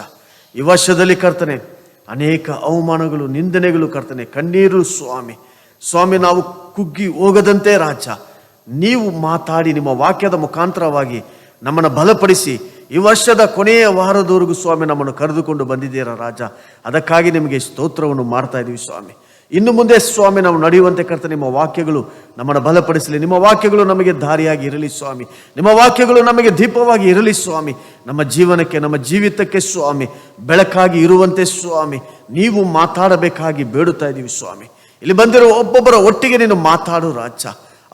ಈ ವರ್ಷದಲ್ಲಿ ಕರ್ತನೆ ಅನೇಕ ಅವಮಾನಗಳು, ನಿಂದನೆಗಳು ಕರ್ತನೆ, ಕಣ್ಣೀರು ಸ್ವಾಮಿ. ಸ್ವಾಮಿ, ನಾವು ಕುಗ್ಗಿ ಹೋಗದಂತೆ ರಾಜ, ನೀವು ಮಾತಾಡಿ ನಿಮ್ಮ ವಾಕ್ಯದ ಮುಖಾಂತರವಾಗಿ ನಮ್ಮನ್ನು ಬಲಪಡಿಸಿ ಈ ವರ್ಷದ ಕೊನೆಯ ವಾರದವರೆಗೂ ಸ್ವಾಮಿ ನಮ್ಮನ್ನು ಕರೆದುಕೊಂಡು ಬಂದಿದ್ದೀರಾ ರಾಜ. ಅದಕ್ಕಾಗಿ ನಿಮಗೆ ಸ್ತೋತ್ರವನ್ನು ಮಾಡ್ತಾ ಇದ್ದೀವಿ ಸ್ವಾಮಿ. ಇನ್ನು ಮುಂದೆ ಸ್ವಾಮಿ ನಾವು ನಡೆಯುವಂತೆ ಕರ್ತನೆ ನಿಮ್ಮ ವಾಕ್ಯಗಳು ನಮ್ಮನ್ನು ಬಲಪಡಿಸಲಿ. ನಿಮ್ಮ ವಾಕ್ಯಗಳು ನಮಗೆ ದಾರಿಯಾಗಿ ಇರಲಿ ಸ್ವಾಮಿ. ನಿಮ್ಮ ವಾಕ್ಯಗಳು ನಮಗೆ ದೀಪವಾಗಿ ಇರಲಿ ಸ್ವಾಮಿ. ನಮ್ಮ ಜೀವನಕ್ಕೆ, ನಮ್ಮ ಜೀವಿತಕ್ಕೆ ಸ್ವಾಮಿ ಬೆಳಕಾಗಿ ಇರುವಂತೆ ಸ್ವಾಮಿ ನೀವು ಮಾತಾಡಬೇಕಾಗಿ ಬೇಡುತ್ತಾ ಇದ್ದೀವಿ ಸ್ವಾಮಿ. ಇಲ್ಲಿ ಬಂದಿರೋ ಒಬ್ಬೊಬ್ಬರ ಒಟ್ಟಿಗೆ ನೀನು ಮಾತಾಡು ರಾಜ.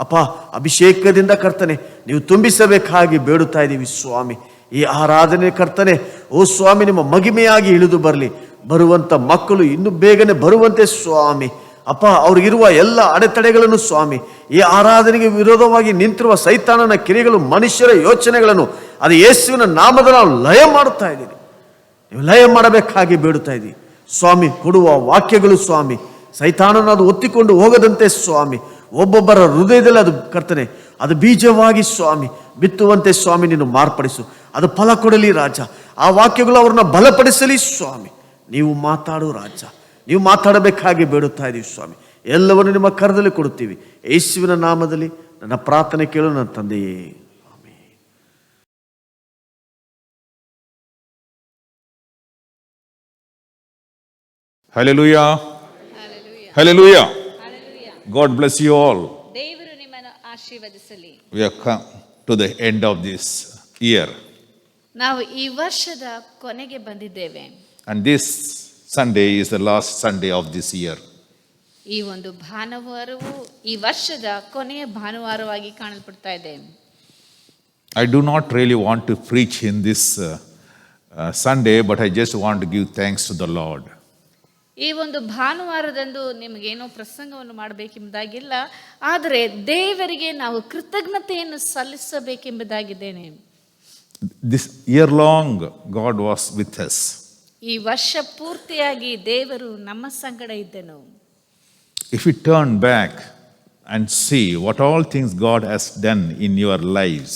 ಅಪ್ಪ, ಅಭಿಷೇಕದಿಂದ ಕರ್ತನೆ ನೀವು ತುಂಬಿಸಬೇಕಾಗಿ ಬೇಡುತ್ತಾ ಇದ್ದೀವಿ ಸ್ವಾಮಿ. ಈ ಆರಾಧನೆ ಕರ್ತನೆ ಓ ಸ್ವಾಮಿ ನಿಮ್ಮ ಮಹಿಮೆಯಾಗಿ ಇಳಿದು ಬರಲಿ. ಬರುವಂಥ ಮಕ್ಕಳು ಇನ್ನು ಬೇಗನೆ ಬರುವಂತೆ ಸ್ವಾಮಿ. ಅಪ್ಪ, ಅವ್ರಿಗಿರುವ ಎಲ್ಲ ಅಡೆತಡೆಗಳನ್ನು ಸ್ವಾಮಿ, ಈ ಆರಾಧನೆಗೆ ವಿರೋಧವಾಗಿ ನಿಂತಿರುವ ಸೈತಾನನ ಕಿರಿಗಳು, ಮನುಷ್ಯರ ಯೋಚನೆಗಳನ್ನು ಅದು ಯೇಸುವಿನ ನಾಮದಲ್ಲಿ ನಾವು ಲಯ ಮಾಡುತ್ತಾ ಇದ್ದೀವಿ. ನೀವು ಲಯ ಮಾಡಬೇಕಾಗಿ ಬೇಡುತ್ತಾ ಇದ್ದೀವಿ ಸ್ವಾಮಿ. ಕೊಡುವ ವಾಕ್ಯಗಳು ಸ್ವಾಮಿ ಸೈತಾನನ ಅದು ಒತ್ತಿಕೊಂಡು ಹೋಗದಂತೆ ಸ್ವಾಮಿ ಒಬ್ಬೊಬ್ಬರ ಹೃದಯದಲ್ಲಿ ಅದು ಕರ್ತನೆ ಅದು ಬೀಜವಾಗಿ ಸ್ವಾಮಿ ಬಿತ್ತುವಂತೆ ಸ್ವಾಮಿ ನೀನು ಮಾರ್ಪಡಿಸು. ಅದು ಫಲ ಕೊಡಲಿ ರಾಜ. ಆ ವಾಕ್ಯಗಳು ಅವ್ರನ್ನ ಬಲಪಡಿಸಲಿ ಸ್ವಾಮಿ. ನೀವು ಮಾತಾಡು ರಾಜ. ನೀವು ಮಾತಾಡಬೇಕಾಗಿ ಬೇಡುತ್ತಾ ಇದ್ದೀವಿ ಸ್ವಾಮಿ. ಎಲ್ಲವನ್ನು ನಿಮ್ಮ ಕರದಲ್ಲಿ ಕೊಡುತ್ತೀವಿ. ಯೇಸುವಿನ ನಾಮದಲ್ಲಿ ನನ್ನ ಪ್ರಾರ್ಥನೆ ಕೇಳು ನನ್ನ ತಂದೆಯೇ. Hallelujah. Hallelujah. God bless you all. ದೇವರು ನಿಮ್ಮನ್ನು ಆಶೀರ್ವದಿಸಲಿ. We have come to the end of this year. ನಾವು ಈ ವರ್ಷದ ಕೊನೆಗೆ ಬಂದಿದ್ದೇವೆ. And this Sunday is the last Sunday of this year. ಈ ಒಂದು ಭಾನುವಾರವು ಈ ವರ್ಷದ ಕೊನೆಯ ಭಾನುವಾರವಾಗಿ ಕಾಣಲ್ಪಡ್ತಾ ಇದೆ. I do not really want to preach in this Sunday, but I just want to give thanks to the Lord. ಈ ಒಂದು ಭಾನುವಾರದಂದು ನಿಮಗೇನೋ ಪ್ರಸಂಗವನ್ನು ಮಾಡಬೇಕೆಂಬುದಾಗಿಲ್ಲ, ಆದರೆ ದೇವರಿಗೆ ನಾವು ಕೃತಜ್ಞತೆಯನ್ನು ಸಲ್ಲಿಸಬೇಕೆಂಬುದಾಗಿದ್ದೇನೆ. This year long God was with us. ಈ ವರ್ಷ ಪೂರ್ತಿಯಾಗಿ ದೇವರು ನಮ್ಮ ಸಂಗಡ ಇದ್ದನು. If you turn back and see what all things God has done in your lives,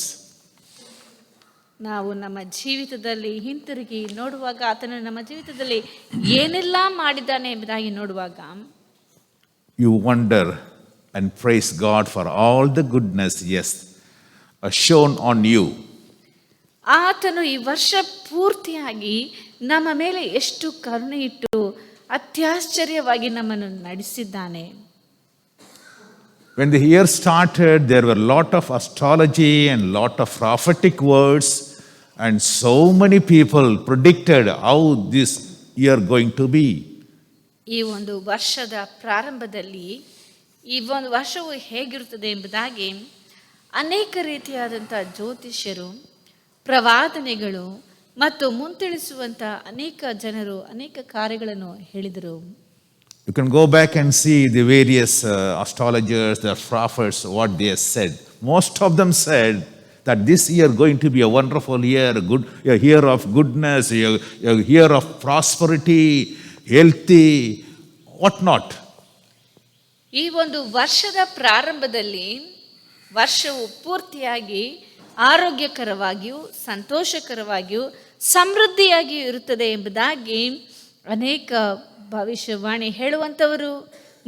ನಾವು ನಮ್ಮ ಜೀವಿತದಲ್ಲಿ ಹಿಂತಿರುಗಿ ನೋಡುವಾಗ, ಆತನು ನಮ್ಮ ಜೀವಿತದಲ್ಲಿ ಏನೆಲ್ಲ ಮಾಡಿದ್ದಾನೆ ಎಂಬುದಾಗಿ ನೋಡುವಾಗ, you wonder and praise God for all the goodness yes shown on you. ಆತನು ಈ ವರ್ಷ ಪೂರ್ತಿಯಾಗಿ ನಮ್ಮ ಮೇಲೆ ಎಷ್ಟು ಕರುಣೆ ಇಟ್ಟು ಅತ್ಯಾಶ್ಚರ್ಯವಾಗಿ ನಮ್ಮನ್ನು ನಡೆಸಿದ್ದಾನೆ. When the year started, there were a lot of astrology and lot of prophetic words, and so many people predicted how this year going to be. ಈ ಒಂದು ವರ್ಷದ ಪ್ರಾರಂಭದಲ್ಲಿ ಈ ಒಂದು ವರ್ಷವು ಹೇಗಿರುತ್ತದೆ ಎಂಬುದಾಗಿ ಅನೇಕ ರೀತಿಯಾದಂಥ ಜ್ಯೋತಿಷ್ಯರು, ಪ್ರವಾದನೆಗಳು ಮತ್ತು ಮುಂತಿಳಿಸುವಂಥ ಅನೇಕ ಜನರು ಅನೇಕ ಕಾರ್ಯಗಳನ್ನು ಹೇಳಿದರು. You can go back and see the various astrologers, the prophets, what they said. Most of them said that this year going to be a wonderful year, a year of goodness, a year of prosperity, healthy, what not. ಈ ಒಂದು ವರ್ಷದ ಪ್ರಾರಂಭದಲ್ಲಿ ವರ್ಷವು ಪೂರ್ತಿಯಾಗಿ ಆರೋಗ್ಯಕರವಾಗಿಯೂ ಸಂತೋಷಕರವಾಗಿಯೂ ಸಮೃದ್ಧಿಯಾಗಿಯೂ ಇರುತ್ತದೆ ಎಂಬುದಾಗಿ ಅನೇಕ ಭವಿಷ್ಯವಾಣಿ ಹೇಳುವಂಥವರು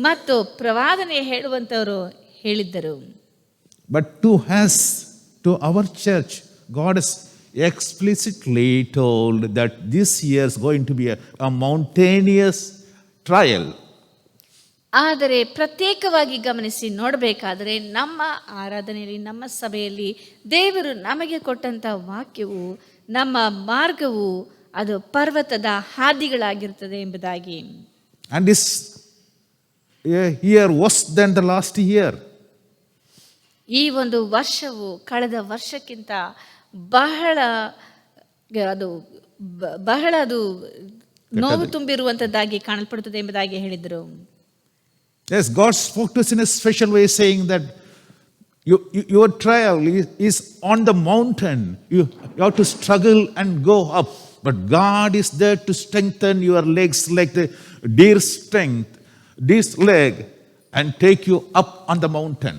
ಮತ್ತು ಪ್ರವಾದನೆ ಹೇಳುವಂಥವರು ಹೇಳಿದ್ದರು. But to our church, God has explicitly told that this year is going to be a mountainous trial. ಆದರೆ ಪ್ರತ್ಯೇಕವಾಗಿ ಗಮನಿಸಿ ನೋಡಬೇಕಾದರೆ ನಮ್ಮ ಆರಾಧನೆಯಲ್ಲಿ, ನಮ್ಮ ಸಭೆಯಲ್ಲಿ ದೇವರು ನಮಗೆ ಕೊಟ್ಟಂಥ ವಾಕ್ಯವು, ನಮ್ಮ ಮಾರ್ಗವು ಅದು ಪರ್ವತದ ಹಾದಿಗಳಾಗಿರ್ತದೆ ಎಂಬುದಾಗಿ. And this year worse than the last year. ಈ ಒಂದು ವರ್ಷವು ಕಳೆದ ವರ್ಷಕ್ಕಿಂತ ಬಹಳ ಅದು ನೋವು ತುಂಬಿರುವಂಥದ್ದಾಗಿ ಕಾಣಲ್ಪಡುತ್ತದೆ ಎಂಬುದಾಗಿ ಹೇಳಿದರು. Yes, God spoke to us in a special way, saying that Your trial is on the mountain. You have to struggle and go up. But God is there to strengthen your legs like the deer's leg and take you up on the mountain.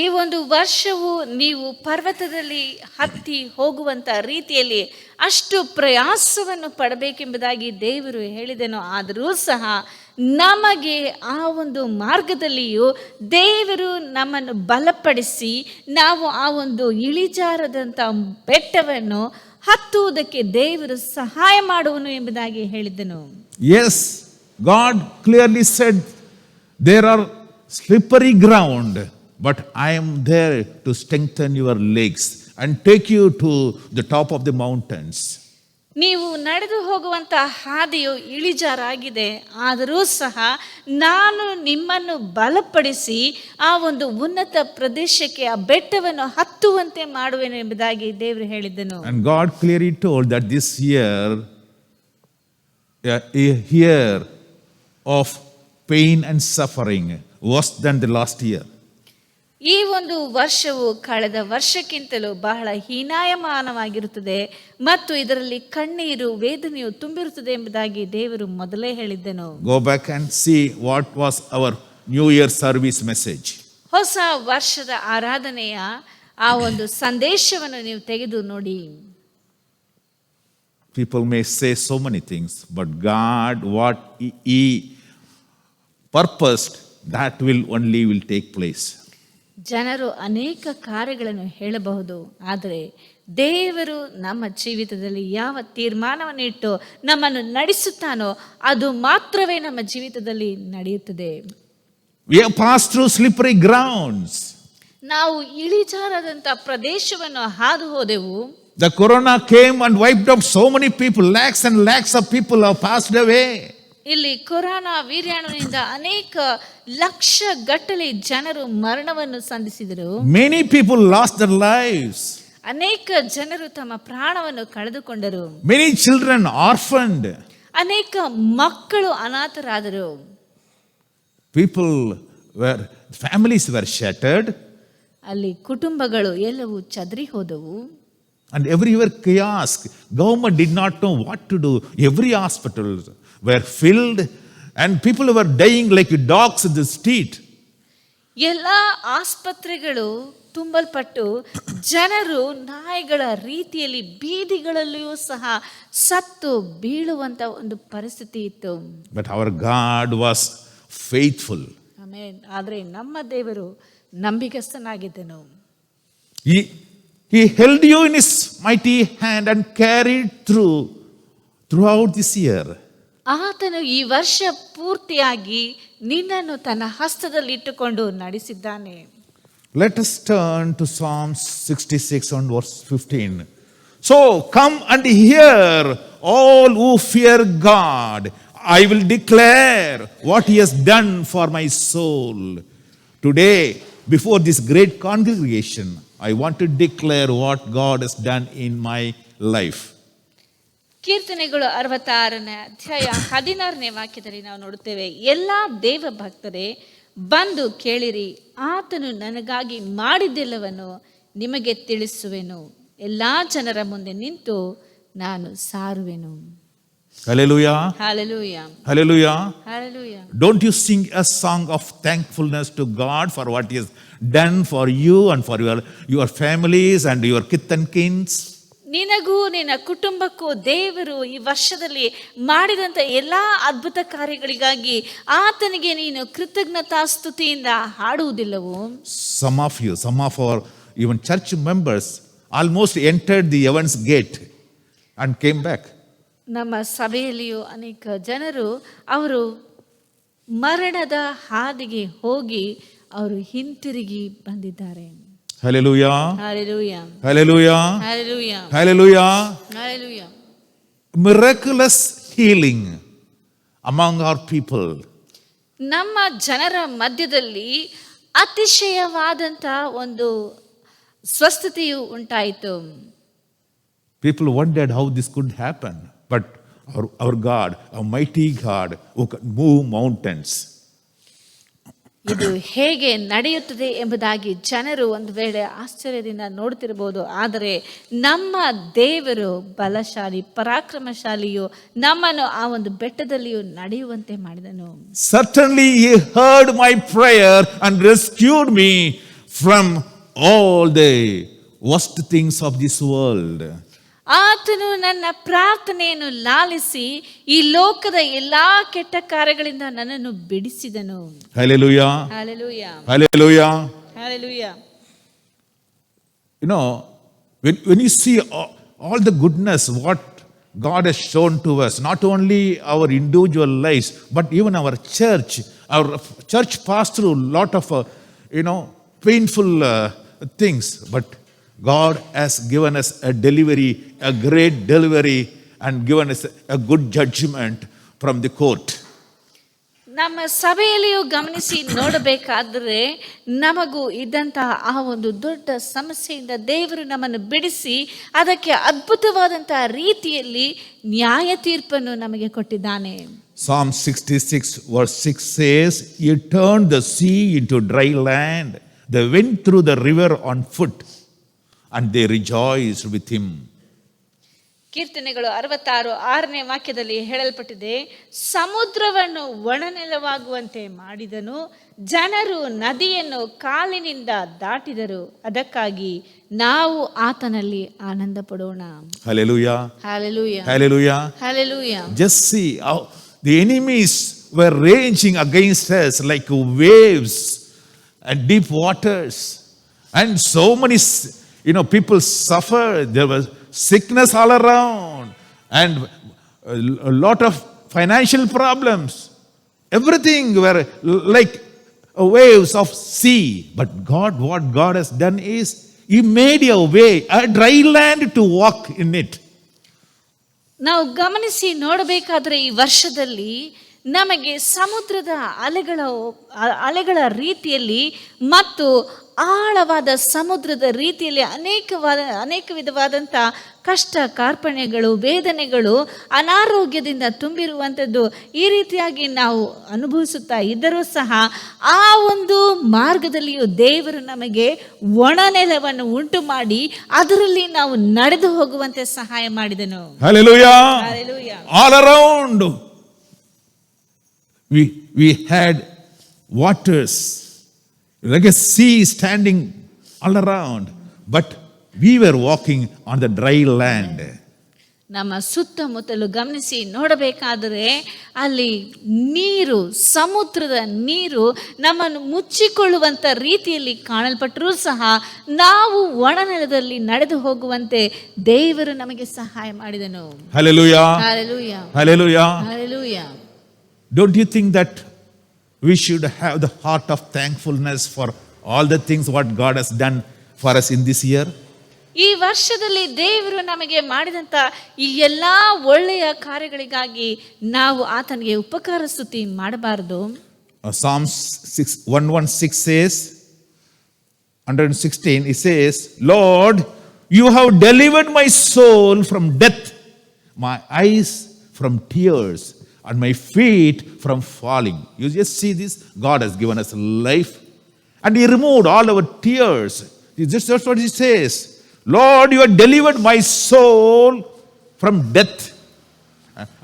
ಈ ಒಂದು ವರ್ಷವು ನೀವು ಪರ್ವತದಲ್ಲಿ ಹತ್ತಿ ಹೋಗುವಂತ ರೀತಿಯಲ್ಲಿ ಅಷ್ಟು ಪ್ರಯಾಸವನ್ನು ಪಡಬೇಕೆಂಬುದಾಗಿ ದೇವರು ಹೇಳಿದನು. ಆದರೂ ಸಹ ನಮಗೆ ಆ ಒಂದು ಮಾರ್ಗದಲ್ಲಿಯೂ ದೇವರು ನಮ್ಮನ್ನು ಬಲಪಡಿಸಿ ನಾವು ಆ ಒಂದು ಇಳಿಜಾರದಂಥ ಬೆಟ್ಟವನ್ನು ಹತ್ತುವುದಕ್ಕೆ ದೇವರು ಸಹಾಯ ಮಾಡುವನು ಎಂಬುದಾಗಿ ಹೇಳಿದನು. Yes, God clearly said there are slippery ground, but I am there to strengthen your legs and take you to the top of the mountains. ನೀವು ನಡೆದು ಹೋಗುವಂತ ಹಾದಿಯು ಇಳಿಜಾರಾಗಿದೆ, ಆದರೂ ಸಹ ನಾನು ನಿಮ್ಮನ್ನು ಬಲಪಡಿಸಿ ಆ ಒಂದು ಉನ್ನತ ಪ್ರದೇಶಕ್ಕೆ ಆ ಬೆಟ್ಟವನ್ನು ಹತ್ತುವಂತೆ ಮಾಡುವೆನು ಎಂಬುದಾಗಿ ದೇವರು ಹೇಳಿದ್ದನು. And God clearly told that this year, a year of pain and suffering, worse than the last year. ಈ ಒಂದು ವರ್ಷವು ಕಳೆದ ವರ್ಷಕ್ಕಿಂತಲೂ ಬಹಳ ಹೀನಾಯಮಾನವಾಗಿರುತ್ತದೆ ಮತ್ತು ಇದರಲ್ಲಿ ಕಣ್ಣೀರು ವೇದನೆಯು ತುಂಬಿರುತ್ತದೆ ಎಂಬುದಾಗಿ ದೇವರು ಮೊದಲೇ ಹೇಳಿದ್ದನು. Go back and see what was our New Year service message. ಹೊಸ ವರ್ಷದ ಆರಾಧನೆಯ ಆ ಒಂದು ಸಂದೇಶವನ್ನು ನೀವು ತೆಗೆದು ನೋಡಿ. People may say so many things, but God, what He purposed, that will take place. ಜನರು ಅನೇಕ ಕಾರ್ಯಗಳನ್ನು ಹೇಳಬಹುದು, ಆದರೆ ದೇವರು ನಮ್ಮ ಜೀವಿತದಲ್ಲಿ ಯಾವ ತೀರ್ಮಾನವನ್ನು ಇಟ್ಟು ನಮ್ಮನ್ನು ನಡೆಸುತ್ತಾನೋ ಅದು ಮಾತ್ರವೇ ನಮ್ಮ ಜೀವಿತದಲ್ಲಿ ನಡೆಯುತ್ತದೆ. We have passed through slippery grounds. ನಾವು ಇಳಿಜಾರದಂತ ಪ್ರದೇಶವನ್ನು ಹಾದು ಹೋದೆವು. The corona came and wiped out so many people. Lakhs and lakhs of people have passed away. ಇಲ್ಲಿ ಕೊರೋನಾ ವೀರ್ಯಾಣುವಿನಿಂದ ಅನೇಕ ಲಕ್ಷ ಗಟ್ಟಲೆ ಜನರು ಮರಣವನ್ನು ಸಂಧಿಸಿದರು. Many people lost their lives. ಅನೇಕ ಜನರು ತಮ್ಮ ಪ್ರಾಣವನ್ನು ಕಳೆದುಕೊಂಡರು. Many children orphaned. ಅನೇಕ ಮಕ್ಕಳು ಅನಾಥರಾದರು. Families were shattered. ಅಲ್ಲಿ ಕುಟುಂಬಗಳು ಎಲ್ಲವೂ ಚದರಿ ಹೋದವು. And everywhere chaos. Government did not know what to do. Every hospital were filled and people were dying like dogs in the street. ಎಲ್ಲ ಆಸ್ಪತ್ರೆಗಳು ತುಂಬಲ್ಪಟ್ಟು ಜನರು ನಾಯಿಗಳ ರೀತಿಯಲ್ಲಿ ಬೀದಿಗಳಲ್ಲಿಯೂ ಸಹ ಸತ್ತು ಬೀಳುವಂತ ಒಂದು ಪರಿಸ್ಥಿತಿ ಇತ್ತು. But our God was faithful. Amen. ಆದರೆ ನಮ್ಮ ದೇವರು ನಂಬಿಗಸ್ತನಾಗಿದ್ದನು. He held you in His mighty hand and carried throughout this year. ಆತನು ಈ ವರ್ಷ ಪೂರ್ತಿಯಾಗಿ ನಿನ್ನನ್ನು ತನ್ನ ಹಸ್ತದಲ್ಲಿ ಇಟ್ಟುಕೊಂಡು ನಡೆಸಿದ್ದಾನೆ. Let us turn to Psalm 66 and verse 15. So come and hear, all who fear God. I will declare what He has done for my soul. Today, before this great congregation, I want to declare what God has done in my life. ಕೀರ್ತನೆಗಳು 66ನೇ ಅಧ್ಯಾಯ 16ನೇ ವಾಕ್ಯದಲ್ಲಿ ನಾವು ನೋಡುತ್ತೇವೆ, ಎಲ್ಲ ದೇವ ಭಕ್ತರೇ ಬಂದು ಕೇಳಿರಿ, ಆತನು ನನಗಾಗಿ ಮಾಡಿದ್ದೆಲ್ಲವನ್ನು ನಿಮಗೆ ತಿಳಿಸುವೆನು, ಎಲ್ಲಾ ಜನರ ಮುಂದೆ ನಿಂತು ನಾನು ಸಾರುವೆನು. Hallelujah. Hallelujah. Hallelujah. Hallelujah. Don't you sing a song of thankfulness to God for what He has done for you and for your families and your kith and kins? ನಿನಗೂ ನಿನ್ನ ಕುಟುಂಬಕ್ಕೂ ದೇವರು ಈ ವರ್ಷದಲ್ಲಿ ಮಾಡಿದಂಥ ಎಲ್ಲ ಅದ್ಭುತ ಕಾರ್ಯಗಳಿಗಾಗಿ ಆತನಿಗೆ ನೀನು ಕೃತಜ್ಞತಾ ಸ್ತುತಿಯಿಂದ ಹಾಡುವುದಿಲ್ಲವೋ? Some of our even church members almost entered the heaven's gate and came back. ನಮ್ಮ ಸಭೆಯಲ್ಲಿಯೂ ಅನೇಕ ಜನರು ಅವರು ಮರಣದ ಹಾದಿಗೆ ಹೋಗಿ ಅವರು ಹಿಂತಿರುಗಿ ಬಂದಿದ್ದಾರೆ. Hallelujah. Hallelujah. Hallelujah. Hallelujah. Hallelujah. Hallelujah. Miraculous healing among our people. ನಮ್ಮ ಜನರ ಮಧ್ಯದಲ್ಲಿ ಅತಿಶಯವಾದಂಥ ಒಂದು ಸ್ವಸ್ಥತೆಯು ಉಂಟಾಯಿತು. People wondered how this could happen, but our God, a mighty God who can move mountains. ಇದು ಹೇಗೆ ನಡೆಯುತ್ತದೆ ಎಂಬುದಾಗಿ ಜನರು ಒಂದು ವೇಳೆ ಆಶ್ಚರ್ಯದಿಂದ ನೋಡ್ತಿರ್ಬೋದು. ಆದರೆ ನಮ್ಮ ದೇವರು ಬಲಶಾಲಿ, ಪರಾಕ್ರಮಶಾಲಿಯು, ನಮ್ಮನ್ನು ಆ ಒಂದು ಬೆಟ್ಟದಲ್ಲಿಯೂ ನಡೆಯುವಂತೆ ಮಾಡಿದನು. Certainly he heard my prayer and rescued me from all the worst things of this world. ಆತನು ನನ್ನ ಪ್ರಾರ್ಥನೆಯನ್ನು ಲಾಲಿಸಿ ಈ ಲೋಕದ ಎಲ್ಲಾ ಕೆಟ್ಟ ಕಾರ್ಯಗಳಿಂದ ನನ್ನನ್ನು ಬಿಡಿಸಿದನು. Hallelujah. Hallelujah, Hallelujah. Hallelujah. You know, when you see all the goodness, what God has shown to us, not only our individual lives, but even our church passed through a lot of, painful things, but God has given us a delivery, a great delivery, and given us a good judgment from the court. ನಮ್ಮ ಸಭೆಯಲ್ಲಿಯೂ ಗಮನಿಸಿ ನೋಡಬೇಕಾದರೆ ನಮಗೂ ಇದ್ದಂತಹ ಆ ಒಂದು ದೊಡ್ಡ ಸಮಸ್ಯೆಯಿಂದ ದೇವರು ನಮ್ಮನ್ನು ಬಿಡಿಸಿ ಅದಕ್ಕೆ ಅದ್ಭುತವಾದಂತಹ ರೀತಿಯಲ್ಲಿ ನ್ಯಾಯ ತೀರ್ಪನ್ನು ನಮಗೆ ಕೊಟ್ಟಿದ್ದಾನೆ. Psalm 66 verse 6 says, "He turned the sea into dry land. They went through the river on foot, and they rejoiced with him." ಕೀರ್ತನೆಗಳು 66:6 ವಾಕ್ಯದಲ್ಲಿ ಹೇಳಲ್ಪಟ್ಟಿದೆ, ಸಮುದ್ರವನ್ನು ಒಣನೆಲವಾಗುವಂತೆ ಮಾಡಿದನು, ಜನರು ನದಿಯನ್ನು ಕಾಲಿನಿಂದ ದಾಟಿದರು, ಅದಕ್ಕಾಗಿ ನಾವು ಆತನಲ್ಲಿ ಆನಂದ ಪಡೋಣ. Hallelujah. Hallelujah, Hallelujah. Hallelujah. Just see how the enemies were raging against us like waves and deep waters. And so many, people suffered. There was sickness all around and a lot of financial problems. Everything were like waves of sea. But what God has done is, He made a way, a dry land to walk in it. ನಾವು ಗಮನಿಸಿ ನೋಡಬೇಕಾದ್ರೆ ಈ ವರ್ಷದಲ್ಲಿ ನಮಗೆ ಸಮುದ್ರದ ಅಲೆಗಳ ರೀತಿಯಲ್ಲಿ ಮತ್ತು ಆಳವಾದ ಸಮುದ್ರದ ರೀತಿಯಲ್ಲಿ ಅನೇಕ ವಿಧವಾದಂಥ ಕಷ್ಟ ಕಾರ್ಪಣ್ಯಗಳು, ವೇದನೆಗಳು, ಅನಾರೋಗ್ಯದಿಂದ ತುಂಬಿರುವಂಥದ್ದು ಈ ರೀತಿಯಾಗಿ ನಾವು ಅನುಭವಿಸುತ್ತಾ ಇದ್ದರೂ ಸಹ ಆ ಒಂದು ಮಾರ್ಗದಲ್ಲಿಯೂ ದೇವರು ನಮಗೆ ಒಣನೆಲವನ್ನು ಉಂಟು ಮಾಡಿ ಅದರಲ್ಲಿ ನಾವು ನಡೆದು ಹೋಗುವಂತೆ ಸಹಾಯ ಮಾಡಿದನು. Hallelujah. Hallelujah. All around we had waters like a sea standing all around, but we were walking on the dry land. ನಮ್ಮ ಸುತ್ತಮುತ್ತಲು ಗಮನಿಸಿ ನೋಡಬೇಕಾದರೆ ಅಲ್ಲಿ ನೀರು, ಸಮುದ್ರದ ನೀರು ನಮ್ಮನ್ನು ಮುಚ್ಚಿಕೊಳ್ಳುವಂಥ ರೀತಿಯಲ್ಲಿ ಕಾಣಲ್ಪಟ್ಟರೂ ಸಹ ನಾವು ಒಣನೆಲದಲ್ಲಿ ನಡೆದು ಹೋಗುವಂತೆ ದೇವರು ನಮಗೆ ಸಹಾಯ ಮಾಡಿದನು. Hallelujah. Hallelujah, Hallelujah. Hallelujah. Don't you think that we should have the heart of thankfulness for all the things what God has done for us in this year? ಈ ವರ್ಷದಲ್ಲಿ ದೇವರು ನಮಗೆ ಮಾಡಿದಂಥ ಈ ಎಲ್ಲ ಒಳ್ಳೆಯ ಕಾರ್ಯಗಳಿಗಾಗಿ ನಾವು ಆತನಿಗೆ ಉಪಕಾರ ಸ್ತುತಿ ಮಾಡಬಾರದು. Psalms 116 says, 116, it says, "Lord, you have delivered my soul from death, my eyes from tears, and my feet from falling." You just see this. God has given us life, and He removed all our tears. That's what He says. "Lord, you have delivered my soul from death."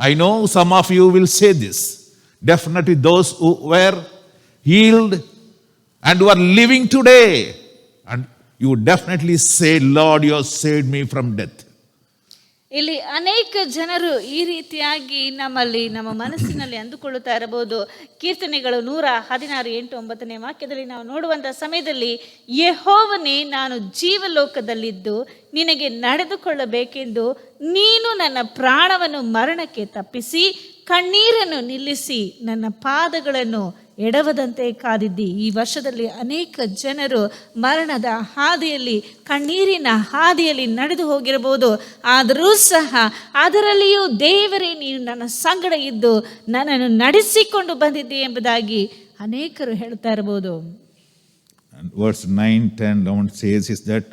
I know some of you will say this. Definitely those who were healed and who are living today, and you would definitely say, "Lord, you have saved me from death." ಇಲ್ಲಿ ಅನೇಕ ಜನರು ಈ ರೀತಿಯಾಗಿ ನಮ್ಮ ಮನಸ್ಸಿನಲ್ಲಿ ಅಂದುಕೊಳ್ಳುತ್ತಾ ಇರಬಹುದು. ಕೀರ್ತನೆಗಳು 116:8-9 ವಾಕ್ಯದಲ್ಲಿ ನಾವು ನೋಡುವಂಥ ಸಮಯದಲ್ಲಿ, ಯೆಹೋವನೇ, ನಾನು ಜೀವಲೋಕದಲ್ಲಿದ್ದು ನಿನಗೆ ನಡೆದುಕೊಳ್ಳಬೇಕೆಂದು ನೀನು ನನ್ನ ಪ್ರಾಣವನ್ನು ಮರಣಕ್ಕೆ ತಪ್ಪಿಸಿ ಕಣ್ಣೀರನ್ನು ನಿಲ್ಲಿಸಿ ನನ್ನ ಪಾದಗಳನ್ನು ಎಡವದಂತೆ ಕಾದಿದ್ದಿ. ಈ ವರ್ಷದಲ್ಲಿ ಅನೇಕ ಜನರು ಮರಣದ ಹಾದಿಯಲ್ಲಿ, ಕಣ್ಣೀರಿನ ಹಾದಿಯಲ್ಲಿ ನಡೆದು ಹೋಗಿರಬಹುದು. ಆದರೂ ಸಹ ಅದರಲ್ಲಿಯೂ ದೇವರೇ ನೀನು ನನ್ನ ಸಂಗಡ ಇದ್ದು ನನ್ನನ್ನು ನಡೆಸಿಕೊಂಡು ಬಂದಿದ್ದೆ ಎಂಬುದಾಗಿ ಅನೇಕರು ಹೇಳ್ತಾ ಇರಬಹುದು. Verse 9, 10, 11 says is that,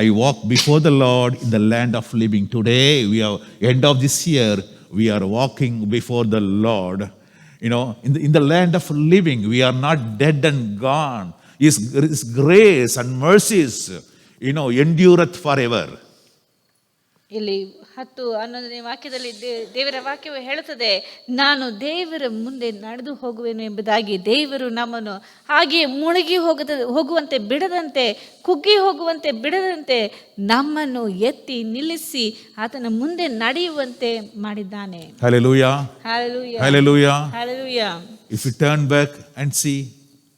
"I walk before the Lord in the land of living." Today, we are end of this year, we are walking before the Lord In the land of living, we are not dead and gone. His grace and mercies, endureth forever. ಇಲ್ಲಿ 10-11ನೇ ವಾಕ್ಯದಲ್ಲಿ ದೇವರ ವಾಕ್ಯವು ಹೇಳುತ್ತದೆ, ನಾನು ದೇವರ ಮುಂದೆ ನಡೆದು ಹೋಗುವೆನು ಎಂಬುದಾಗಿ. ದೇವರು ನಮ್ಮನ್ನು ಹಾಗೆ ಮುಳುಗಿ ಹೋಗುವಂತೆ ಬಿಡದಂತೆ, ಕುಗ್ಗಿ ಹೋಗುವಂತೆ ಬಿಡದಂತೆ ನಮ್ಮನ್ನು ಎತ್ತಿ ನಿಲ್ಲಿಸಿ ಆತನ ಮುಂದೆ ನಡೆಯುವಂತೆ ಮಾಡಿದ್ದಾನೆ. Hallelujah. Hallelujah. Hallelujah. Hallelujah. If you turn back and see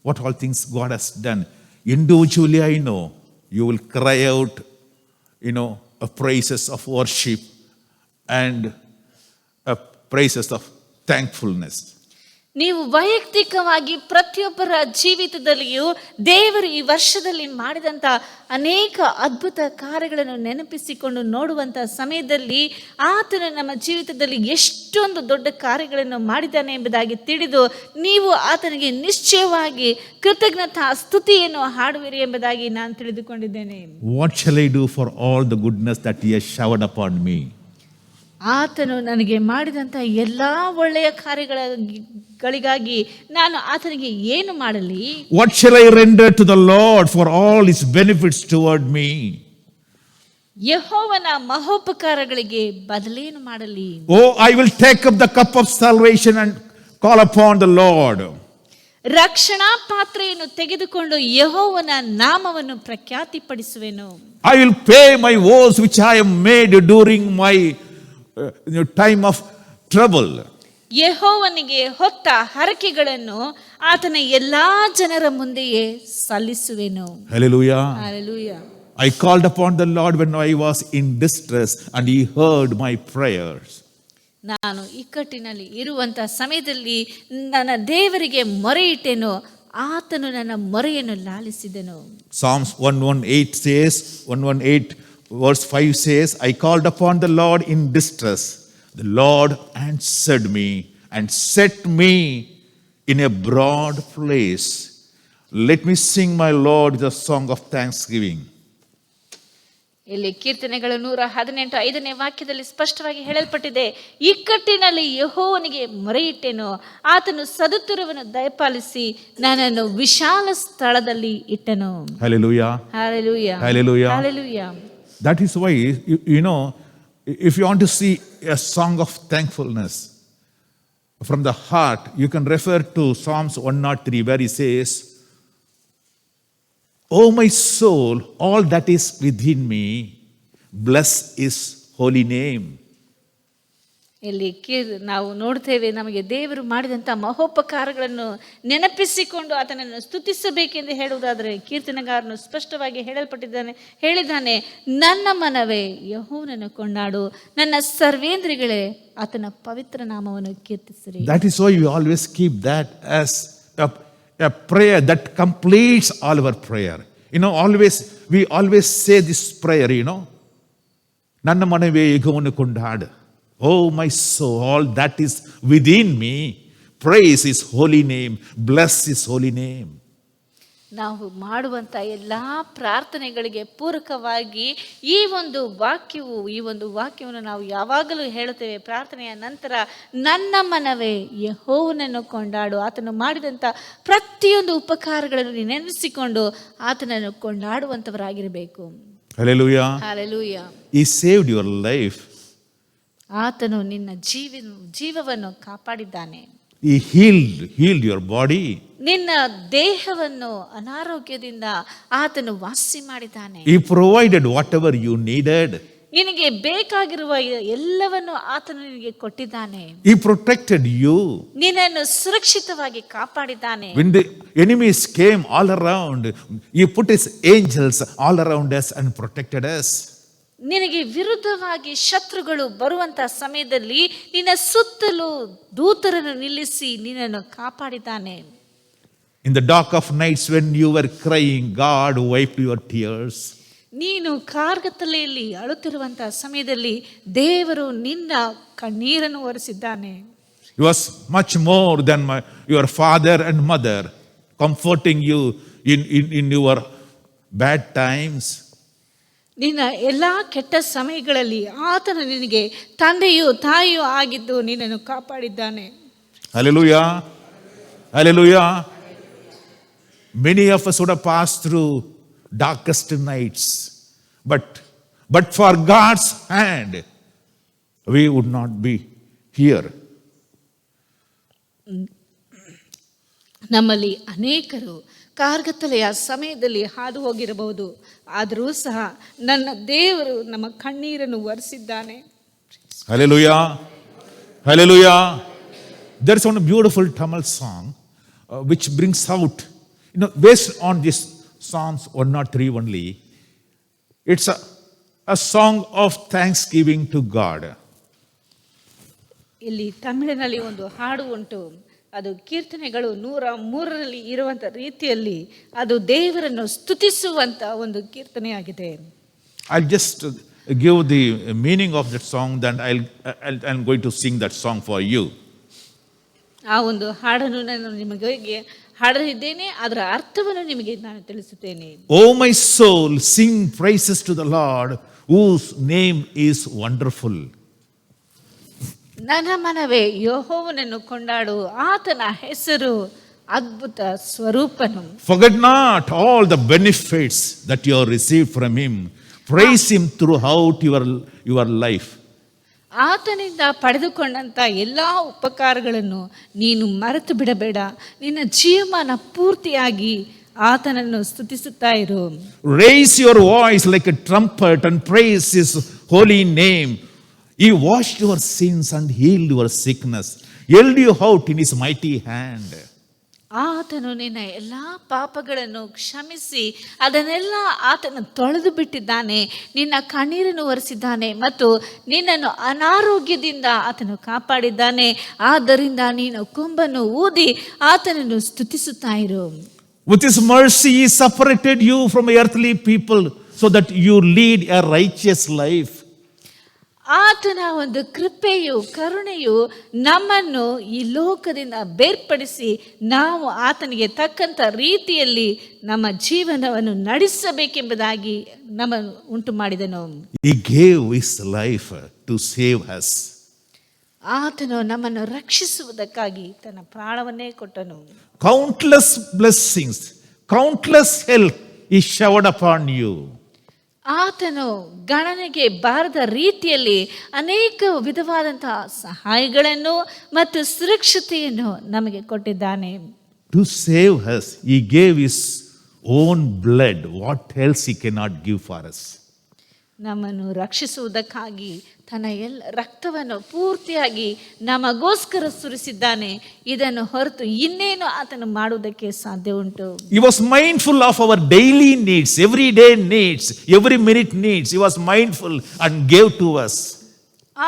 what all things God has done, individually I know you will cry out, praises of worship and praises of thankfulness. ನೀವು ವೈಯಕ್ತಿಕವಾಗಿ ಪ್ರತಿಯೊಬ್ಬರ ಜೀವಿತದಲ್ಲಿಯೂ ದೇವರು ಈ ವರ್ಷದಲ್ಲಿ ಮಾಡಿದಂಥ ಅನೇಕ ಅದ್ಭುತ ಕಾರ್ಯಗಳನ್ನು ನೆನಪಿಸಿಕೊಂಡು ನೋಡುವಂಥ ಸಮಯದಲ್ಲಿ ಆತನು ನಮ್ಮ ಜೀವಿತದಲ್ಲಿ ಎಷ್ಟೊಂದು ದೊಡ್ಡ ಕಾರ್ಯಗಳನ್ನು ಮಾಡಿದ್ದಾನೆ ಎಂಬುದಾಗಿ ತಿಳಿದು ನೀವು ಆತನಿಗೆ ನಿಶ್ಚಯವಾಗಿ ಕೃತಜ್ಞತಾ ಸ್ತುತಿಯನ್ನು ಹಾಡುವಿರಿ ಎಂಬುದಾಗಿ ನಾನು ತಿಳಿದುಕೊಂಡಿದ್ದೇನೆ. What shall I do for all the goodness that He has showered upon me? ಆತನು ನನಗೆ ಮಾಡಿದಂಥ ಎಲ್ಲ ಒಳ್ಳೆಯ ಕಾರ್ಯಗಳಿಗಾಗಿ ನಾನು ಆತನಿಗೆ ಏನು ಮಾಡಲಿ? What shall I render to the Lord for all His benefits toward me? ಯೆಹೋವನ ಮಹೋಪಕಾರಗಳಿಗೆ ಬದಲೇನು ಮಾಡಲಿ? Oh, I will take up the cup of salvation and call upon the Lord. ರಕ್ಷಣಾ ಪಾತ್ರೆಯನ್ನು ತೆಗೆದುಕೊಂಡು ಯೆಹೋವನ ನಾಮವನ್ನು ಪ್ರಖ್ಯಾತಿಪಡಿಸುವೆನು. I will pay my vows which I have made during my time of trouble. ಯೆಹೋವನಿಗೆ ಹೊತ್ತ ಹರಕೆಗಳನ್ನು ಆತನ ಎಲ್ಲಾ ಜನರ ಮುಂದೆಯೇ ಸಲ್ಲಿಸುವೆನು. Hallelujah. Hallelujah. I called upon the Lord when I was in distress and He heard my prayers. ನಾನು ಇಕ್ಕಟ್ಟಿನಲ್ಲಿ ಇರುವಂತ ಸಮಯದಲ್ಲಿ ನನ್ನ ದೇವರಿಗೆ ಮೊರೆಯಿಟ್ಟೆನು, ಆತನು ನನ್ನ ಮೊರೆಯನ್ನು ಲಾಲಿಸಿದನು. Psalms 118 verse 5 says, I called upon the Lord in distress. The Lord answered me and set me in a broad place. Let me sing my Lord the song of thanksgiving. ಇಲ್ಲಿ ಕೀರ್ತನೆಗಳು 118:5ನೇ ವಾಕ್ಯದಲ್ಲಿ ಸ್ಪಷ್ಟವಾಗಿ ಹೇಳಲ್ಪಟ್ಟಿದೆ, ಇಕ್ಕಟ್ಟಿನಲ್ಲಿ ಯೆಹೋವನಿಗೆ ಮೊರೆಯಿಟ್ಟೆನು, ಆತನು ಸದುತ್ತರವನ್ನು ದಯಪಾಲಿಸಿ ನನ್ನನ್ನು ವಿಶಾಲ ಸ್ಥಳದಲ್ಲಿ ಇಟ್ಟನು. Hallelujah. Hallelujah. Hallelujah. Hallelujah. That is why, if you want to see a song of thankfulness from the heart, you can refer to Psalms 103 where he says, O my soul, all that is within me, bless His holy name. ಇಲ್ಲಿ ನಾವು ನೋಡ್ತೇವೆ, ನಮಗೆ ದೇವರು ಮಾಡಿದಂಥ ಮಹೋಪಕಾರಗಳನ್ನು ನೆನಪಿಸಿಕೊಂಡು ಆತನನ್ನು ಸ್ತುತಿಸಬೇಕೆಂದು ಹೇಳುವುದಾದರೆ ಕೀರ್ತನೆಗಾರನು ಸ್ಪಷ್ಟವಾಗಿ ಹೇಳಿದ್ದಾನೆ, ನನ್ನ ಮನವೇ ಯೆಹೋವನನ್ನು ಕೊಂಡಾಡು, ನನ್ನ ಸರ್ವೇಂದ್ರಿಗಳೇ ಆತನ ಪವಿತ್ರ ನಾಮವನ್ನು ಕೀರ್ತಿಸಿರಿ. That is why we always keep that as a prayer that completes all our prayer. We always say this prayer, ನನ್ನ ಮನವೇ ಯೆಹೋವನನ್ನು ಕೊಂಡಾಡು. Oh my soul, all that is within me, praise His holy name, bless His holy name. ನಾವು ಮಾಡುವಂಥ ಎಲ್ಲ ಪ್ರಾರ್ಥನೆಗಳಿಗೆ ಪೂರಕವಾಗಿ ಈ ಒಂದು ವಾಕ್ಯವನ್ನು ನಾವು ಯಾವಾಗಲೂ ಹೇಳುತ್ತೇವೆ. ಪ್ರಾರ್ಥನೆಯ ನಂತರ ನನ್ನ ಮನವೇ ಯೆಹೋವನನ್ನು ಕೊಂಡಾಡು, ಆತನು ಮಾಡಿದಂಥ ಪ್ರತಿಯೊಂದು ಉಪಕಾರಗಳನ್ನು ನೆನೆಸಿಕೊಂಡು ಆತನನ್ನು ಕೊಂಡಾಡುವಂಥವರಾಗಿರಬೇಕು. Hallelujah. Hallelujah. He saved your life. ಆತನು ನಿನ್ನ ಜೀವವನ್ನು ಕಾಪಾಡಿದ್ದಾನೆ. He healed your body. ನಿನ್ನ ದೇಹವನ್ನು ಅನಾರೋಗ್ಯದಿಂದ ಆತನು ವಾಸಿ ಮಾಡಿದ್ದಾನೆ. He provided whatever you needed. ನಿನಗೆ ಬೇಕಾಗಿರುವ ಎಲ್ಲವನ್ನು ಆತನು ನಿನಗೆ ಕೊಟ್ಟಿದ್ದಾನೆ. He protected you. ನಿನ್ನನ್ನು ಸುರಕ್ಷಿತವಾಗಿ ಕಾಪಾಡಿದ್ದಾನೆ. When the enemies came all around, He put His angels all around us and protected us. ನಿನಗೆ ವಿರುದ್ಧವಾಗಿ ಶತ್ರುಗಳು ಬರುವಂತ ಸಮಯದಲ್ಲಿ ನಿನ್ನ ಸುತ್ತಲೂ ದೂತರನ್ನು ನಿಲ್ಲಿಸಿ ನಿನ್ನನ್ನು ಕಾಪಾಡಿದ್ದಾನೆ. In the dark of nights when you were crying, God wiped your tears. ನೀನು ಕಾರ್ಗತ್ತಲೆಯಲ್ಲಿ ಅಳುತ್ತಿರುವಂತಹ ಸಮಯದಲ್ಲಿ ದೇವರು ನಿನ್ನ ಕಣ್ಣೀರನ್ನು ಒರೆಸಿದ್ದಾನೆ. He was much more than your father and mother, comforting you in your bad times. ನಿನ್ನ ಎಲ್ಲ ಕೆಟ್ಟ ಸಮಯಗಳಲ್ಲಿ ಆತನು ನಿನಗೆ ತಂದೆಯೂ ತಾಯಿಯೂ ಆಗಿದ್ದು ನಿನ್ನನ್ನು ಕಾಪಾಡಿದ್ದಾನೆ. Hallelujah. Hallelujah. Many of us would have passed through darkest nights, but for God's hand, we would not be here. ನಮ್ಮಲ್ಲಿ ಅನೇಕರು ಕಾರ್ಗತ್ತಲೆಯ ಸಮಯದಲ್ಲಿ ಹಾದು ಹೋಗಿರಬಹುದು, ಆದರೂ ಸಹ ನನ್ನ ದೇವರು ನಮ್ಮ ಕಣ್ಣೀರನ್ನು ಒರೆಸಿದ್ದಾನೆ. Hallelujah. Hallelujah. There is one beautiful Tamil song which brings out, based on this Psalms 103 only, it's a song of thanksgiving to God. ಇಲ್ಲಿ ತಮಿಳಿನಲ್ಲಿ ಒಂದು ಹಾಡು ಉಂಟು, ಅದು ಕೀರ್ತನೆಗಳು 103ರಲ್ಲಿ ಇರುವಂಥ ರೀತಿಯಲ್ಲಿ ಅದು ದೇವರನ್ನು ಸ್ತುತಿಸುವಂಥ ಒಂದು ಕೀರ್ತನೆಯಾಗಿದೆ. I'll just give the meaning of that song, then I'm going to sing that song for you. ಆ ಒಂದು ಹಾಡನ್ನು ನಾನು ನಿಮಗೆ ಹಾಡಲಿದ್ದೇನೆ, ಅದರ ಅರ್ಥವನ್ನು ನಿಮಗೆ ನಾನು ತಿಳಿಸುತ್ತೇನೆ. Oh my soul, sing praises to the Lord, whose name is wonderful. ನನ್ನ ಮನವೇ ಯೆಹೋವನನ್ನು ಕೊಂಡಾಡು, ಆತನ ಹೆಸರು ಅದ್ಭುತ ಸ್ವರೂಪನು. Forget not all the benefits that you have received from him. Praise him throughout your life. ಆತನಿಂದ ಪಡೆದುಕೊಂಡಂಥ ಎಲ್ಲ ಉಪಕಾರಗಳನ್ನು ನೀನು ಮರೆತು ಬಿಡಬೇಡ. ನಿನ್ನ ಜೀವಮಾನ ಪೂರ್ತಿಯಾಗಿ ಆತನನ್ನು ಸ್ತುತಿಸುತ್ತಾ ಇರು. Raise your voice like a trumpet and praise his holy name. He washed your sins and healed your sickness, held you out in his mighty hand. ಆತನು ನಿನ್ನ ಎಲ್ಲ ಪಾಪಗಳನ್ನು ಕ್ಷಮಿಸಿ ಅದನ್ನೆಲ್ಲ ಆತನು ತೊಳೆದು ಬಿಟ್ಟಿದ್ದಾನೆ, ನಿನ್ನ ಕಣ್ಣೀರನ್ನು ಒರೆಸಿದ್ದಾನೆ ಮತ್ತು ನಿನ್ನನ್ನು ಅನಾರೋಗ್ಯದಿಂದ ಆತನು ಕಾಪಾಡಿದ್ದಾನೆ. ಆದ್ದರಿಂದ ನೀನು ಕೊಂಬನ್ನು ಊದಿ ಆತನನ್ನು ಸ್ತುತಿಸುತ್ತಾ ಇರು. With his mercy he separated you from earthly people so that you lead a righteous life. ಆತನ ಒಂದು ಕೃಪೆಯು ಕರುಣೆಯು ನಮ್ಮನ್ನು ಈ ಲೋಕದಿಂದ ಬೇರ್ಪಡಿಸಿ ನಾವು ಆತನಿಗೆ ತಕ್ಕಂಥ ರೀತಿಯಲ್ಲಿ ನಮ್ಮ ಜೀವನವನ್ನು ನಡೆಸಬೇಕೆಂಬುದಾಗಿ ನಮ್ಮನ್ನು ಉಂಟು ಮಾಡಿದನು. He gave his life to save us. ಆತನು ನಮ್ಮನ್ನು ರಕ್ಷಿಸುವುದಕ್ಕಾಗಿ ತನ್ನ ಪ್ರಾಣವನ್ನೇ ಕೊಟ್ಟನು. Countless blessings, countless help he showered upon you. ಆತನು ಗಣನೆಗೆ ಬಾರದ ರೀತಿಯಲ್ಲಿ ಅನೇಕ ವಿಧವಾದಂತಹ ಸಹಾಯಗಳನ್ನು ಮತ್ತು ಸುರಕ್ಷತೆಯನ್ನು ನಮಗೆ ಕೊಟ್ಟಿದ್ದಾನೆ. To save us, he gave his own blood. What else he cannot give for us? ನಮ್ಮನ್ನು ರಕ್ಷಿಸುವುದಕ್ಕಾಗಿ ತನ್ನ ಎಲ್ಲ ರಕ್ತವನ್ನು ಪೂರ್ತಿಯಾಗಿ ನಮಗೋಸ್ಕರ ಸುರಿಸಿದ್ದಾನೆ. ಇದನ್ನು ಹೊರತು ಇನ್ನೇನು ಆತನು ಮಾಡುವುದಕ್ಕೆ ಸಾಧ್ಯ ಉಂಟು? He was mindful of our daily needs, everyday needs, every minute needs. He was mindful and gave to us.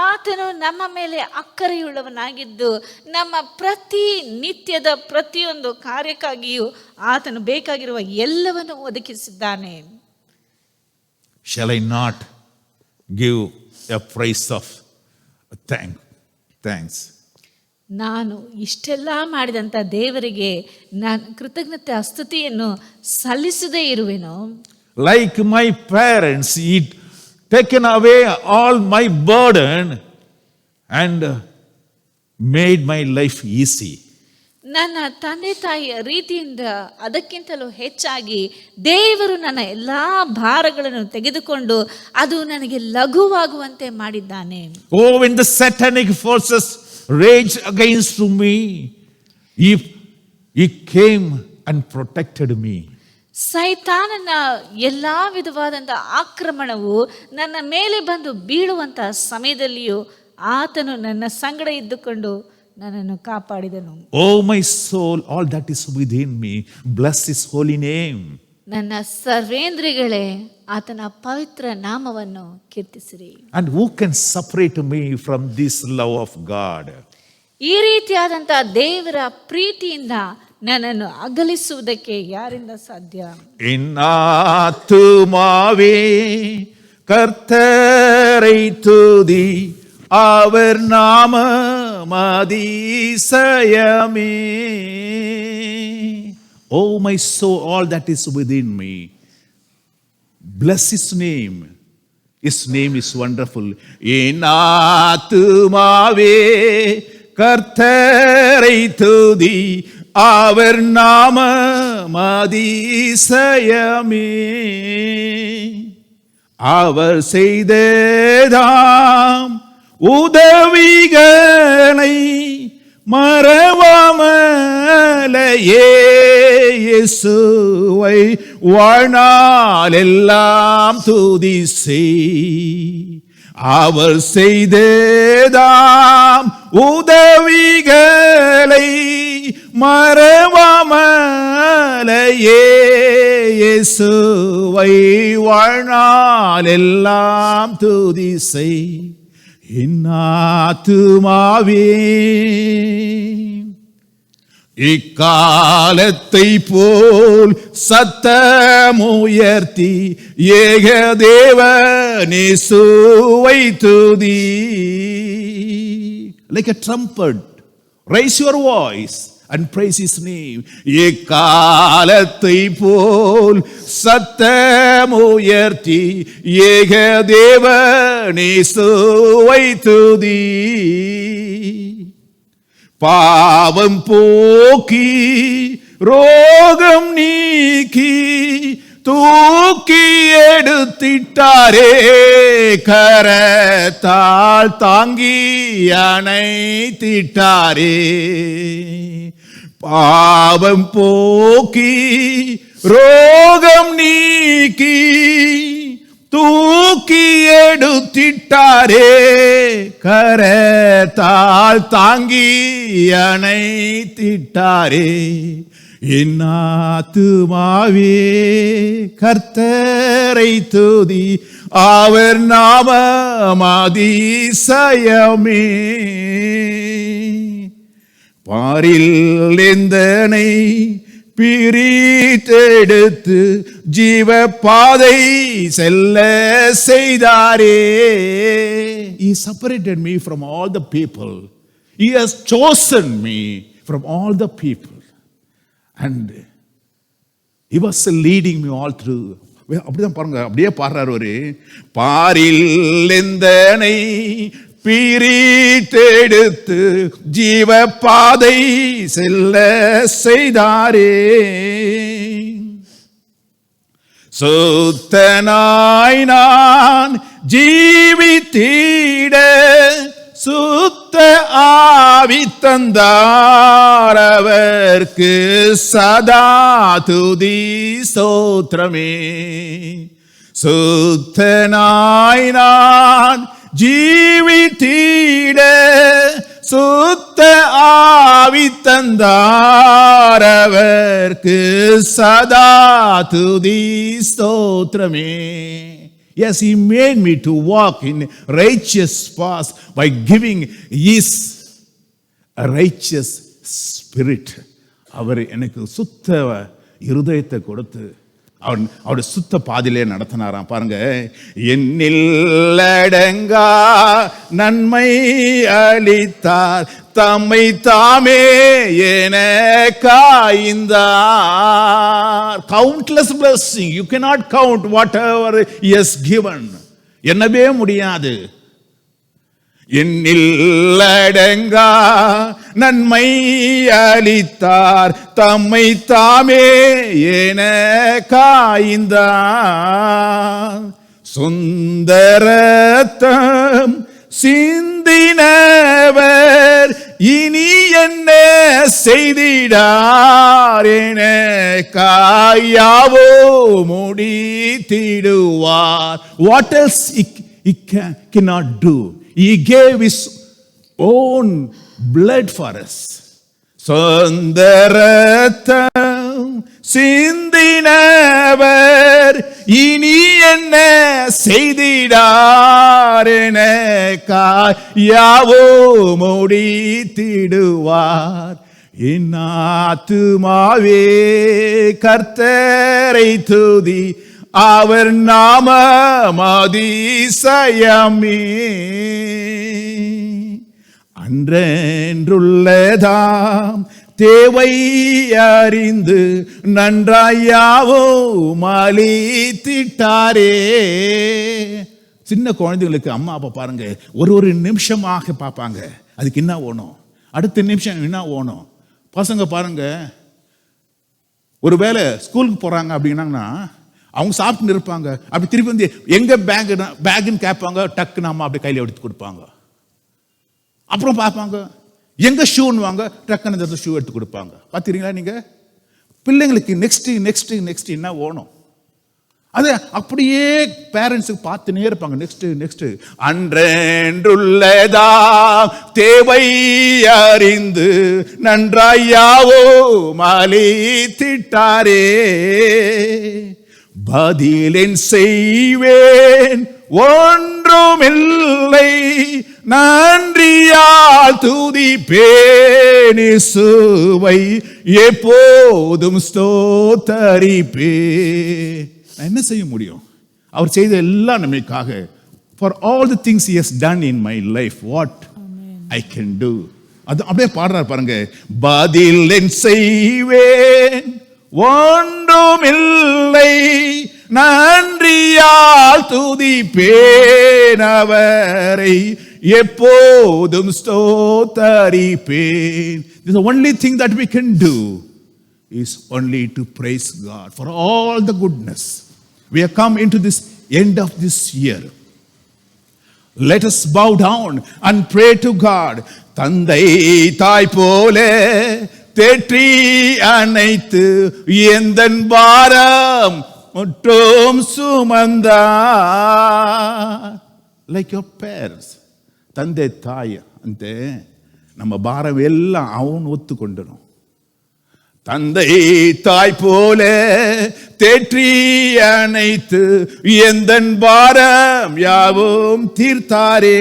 ಆತನು ನಮ್ಮ ಮೇಲೆ ಅಕ್ಕರೆಯುಳ್ಳವನಾಗಿದ್ದು ನಮ್ಮ ಪ್ರತಿ ನಿತ್ಯದ ಪ್ರತಿಯೊಂದು ಕಾರ್ಯಕ್ಕಾಗಿಯೂ ಆತನು ಬೇಕಾಗಿರುವ ಎಲ್ಲವನ್ನು ಒದಗಿಸಿದ್ದಾನೆ. Shall I not give a praise of thanks? ನಾನು ಇಷ್ಟೆಲ್ಲ ಮಾಡಿದಂಥ ದೇವರಿಗೆ ನಾನು ಕೃತಜ್ಞತೆ ಸ್ತುತಿಯನ್ನು ಸಲ್ಲಿಸದೇ ಇರುವೆನೋ? Like my parents, he taken away all my burden and made my life easy. ನನ್ನ ತಂದೆ ತಾಯಿಯ ರೀತಿಯಿಂದ ಅದಕ್ಕಿಂತಲೂ ಹೆಚ್ಚಾಗಿ ದೇವರು ನನ್ನ ಎಲ್ಲ ಭಾರಗಳನ್ನು ತೆಗೆದುಕೊಂಡು ಅದು ನನಗೆ ಲಘುವಾಗುವಂತೆ ಮಾಡಿದ್ದಾನೆ. Oh, when the satanic forces raged against me, he came and protected me. ಸೈತಾನನ ಎಲ್ಲ ವಿಧವಾದಂಥ ಆಕ್ರಮಣವು ನನ್ನ ಮೇಲೆ ಬಂದು ಬೀಳುವಂಥ ಸಮಯದಲ್ಲಿಯೂ ಆತನು ನನ್ನ ಸಂಗಡ ಇದ್ದುಕೊಂಡು ನನ್ನನ್ನು ಕಾಪಾಡಿದನು. Oh my soul, all that is within me, bless his holy name. ನನ್ನ ಸರ್ವೇಂದ್ರಿಗಳೇ ಆತನ ಪವಿತ್ರ ನಾಮವನ್ನು ಕೀರ್ತಿಸಿರಿ. And who can separate me from this love of God? ಈ ರೀತಿಯಾದಂಥ ದೇವರ ಪ್ರೀತಿಯಿಂದ ನನ್ನನ್ನು ಅಗಲಿಸುವುದಕ್ಕೆ ಯಾರಿಂದ ಸಾಧ್ಯ? ஆத்துமாவே கர்த்தரை துதி, அவர் நாமம் அதிசயமே. Oh my soul, all that is within me, bless his name. His name is wonderful. என் ஆத்துமாவே கர்த்தரை துதி, அவர் நாமம் அதிசயமே. அவர் செய்ததாம் உதவிகளை மறவாமலையே இயேசுவை வாழ்நாள் எல்லாம் துதி செய். அவர் செய்ததாம் உதவிகளை மறவாமலையே இயேசுவை வாழ்நாள் எல்லாம் துதி செய். என் ஆத்துமாவே இக்காலத்தை போல் சத்தமுயர்த்தி ஏக தேவனே இயேசுவை துதி. Like a trumpet, raise your voice and praise his name. இக்காலத்தை போல் சத்தமுயர்த்தி ஏக தேவனே இயேசுவை துதி. பாவம் போக்கி ரோகம் நீக்கி தூக்கி எடுத்திட்டாரே, கரத்தால் தாங்கி அணைத்திட்டாரே. பாவம் போக்கி ரோகம் நீக்கி தூக்கி எடுத்திட்டாரே, கரத்தால் தாங்கி அணைத்திட்டாரே. என் ஆத்துமாவே கர்த்தரை துதி, அவர் நாமம் அதிசயமே. பாரில் எந்தனை பிரித்தெடுத்து ஜீவ பாதை செல்ல செய்தாரே. He separated me from all the people. He has chosen me from all the people. And he was leading me all through. அப்படிதான் பாருங்க, அப்படியே பாடுறாரு ஒரு பாரில் எந்தனை பிரித்தெடுத்து ஜீவ பாதை செல்ல செய்தாரே. சுத்தனாய் நான் ஜீவித்திட சுத்த ஆவி தந்தார், அவர்க்கு சதா துதி ஸ்தோத்திரமே. சுத்தனாய் நான் ஜீவித்திட சுத்த ஆவி தந்தார், அவர்க்கு சதா துதி ஸ்தோத்திரமே. Yes, he made me to walk in righteous paths by giving his righteous spirit. அவர் எனக்கு சுத்த இருதயத்தை கொடுத்து அவருடைய சுத்த பாதிலே நடத்தினாராம். பாருங்க, என்னில் அடங்கா நன்மை அளித்தார், தம்மை தாமே எனக்காய்ந்தார். Countless blessing, you cannot count whatever he has given. எண்ணவே முடியாது. என்னில் அடங்கா நன்மை அளித்தார், தம்மை தாமே எனக்காய்ந்தார். சுந்தரத்தம் சிந்தினவர் இனி என்ன செய்திடார், எனக்காயாவோ முடித்திடுவார். What else he cannot do? He gave his own blood for us. சொந்தரத்தம் சிந்தினவர் இனி என்ன செய்திடார், எனக்காயாவோ முடித்திடுவார். என் ஆத்துமாவே கர்த்தரை துதி, அவர் நாமம் அதிசயமே. அன்றென்றுள்ளதாம் தேவை அறிந்து நன்றாயாவோ அளித்திட்டாரே. சின்ன குழந்தைகளுக்கு அம்மா அப்பா பாருங்க ஒரு நிமிஷமாக பார்ப்பாங்க, அதுக்கு என்ன வேணும், அடுத்த நிமிஷம் என்ன ஓணும். பசங்க பாருங்க, ஒரு வேளை ஸ்கூலுக்கு போகிறாங்க அப்படின்னாங்கன்னா அவங்க சாப்பிட்டு இருப்பாங்க, அப்படி திருப்பி வந்து எங்கே பேக்குன்னு கேட்பாங்க, டக்குன்னு அம்மா அப்படி கையில் எடுத்து கொடுப்பாங்க. அப்புறம் பார்ப்பாங்க எங்கே ஷூன்னு வாங்க, டக்குன்னு அந்த ஷூ எடுத்து கொடுப்பாங்க. பார்த்துறீங்களா நீங்கள்? பிள்ளைங்களுக்கு நெக்ஸ்ட் என்ன ஓணும். அது அப்படியே பேரண்ட்ஸுக்கு பார்த்துனே இருப்பாங்க. நெக்ஸ்ட் அன்றென்றுள்ளதா தேவை அறிந்து நன்றாயாவோ மாலித்திட்டாரே, பதிலின் செய்வேன் ஒன்றுமில்லை, நன்றியால் துதிப்பேன் இயேசுவை எப்போதும் ஸ்தோத்தரிப்பேன். நான் என்ன செய்ய முடியும்? அவர் செய்த எல்லாம் நமக்காக. For all the things he has done in my life, what I can do. அது அப்படியே பாடுறார் பாருங்க. பதில் என் செய்வேன் ஒன்றுமில்லை, நன்றியால் துதிப்பேன் அவரை எப்போதும் ஸ்தோத்தரிப்பேன். The only thing that we can do is only to praise God for all the goodness. We have come into this end of this year. Let us bow down and pray to God. தந்தை தாய் போல தேற்றி அணைத்து எந்தன் பாரம் முற்றும் சுமந்தார். Like your parents. தந்தை தாய் அந்த நம்ம பாரம் எல்லாம் அவன் ஒத்துக்கொண்டனும். தந்தை தாய் போல தேற்றி அணைத்து எந்தன் பாரம் யாவும் தீர்த்தாரே.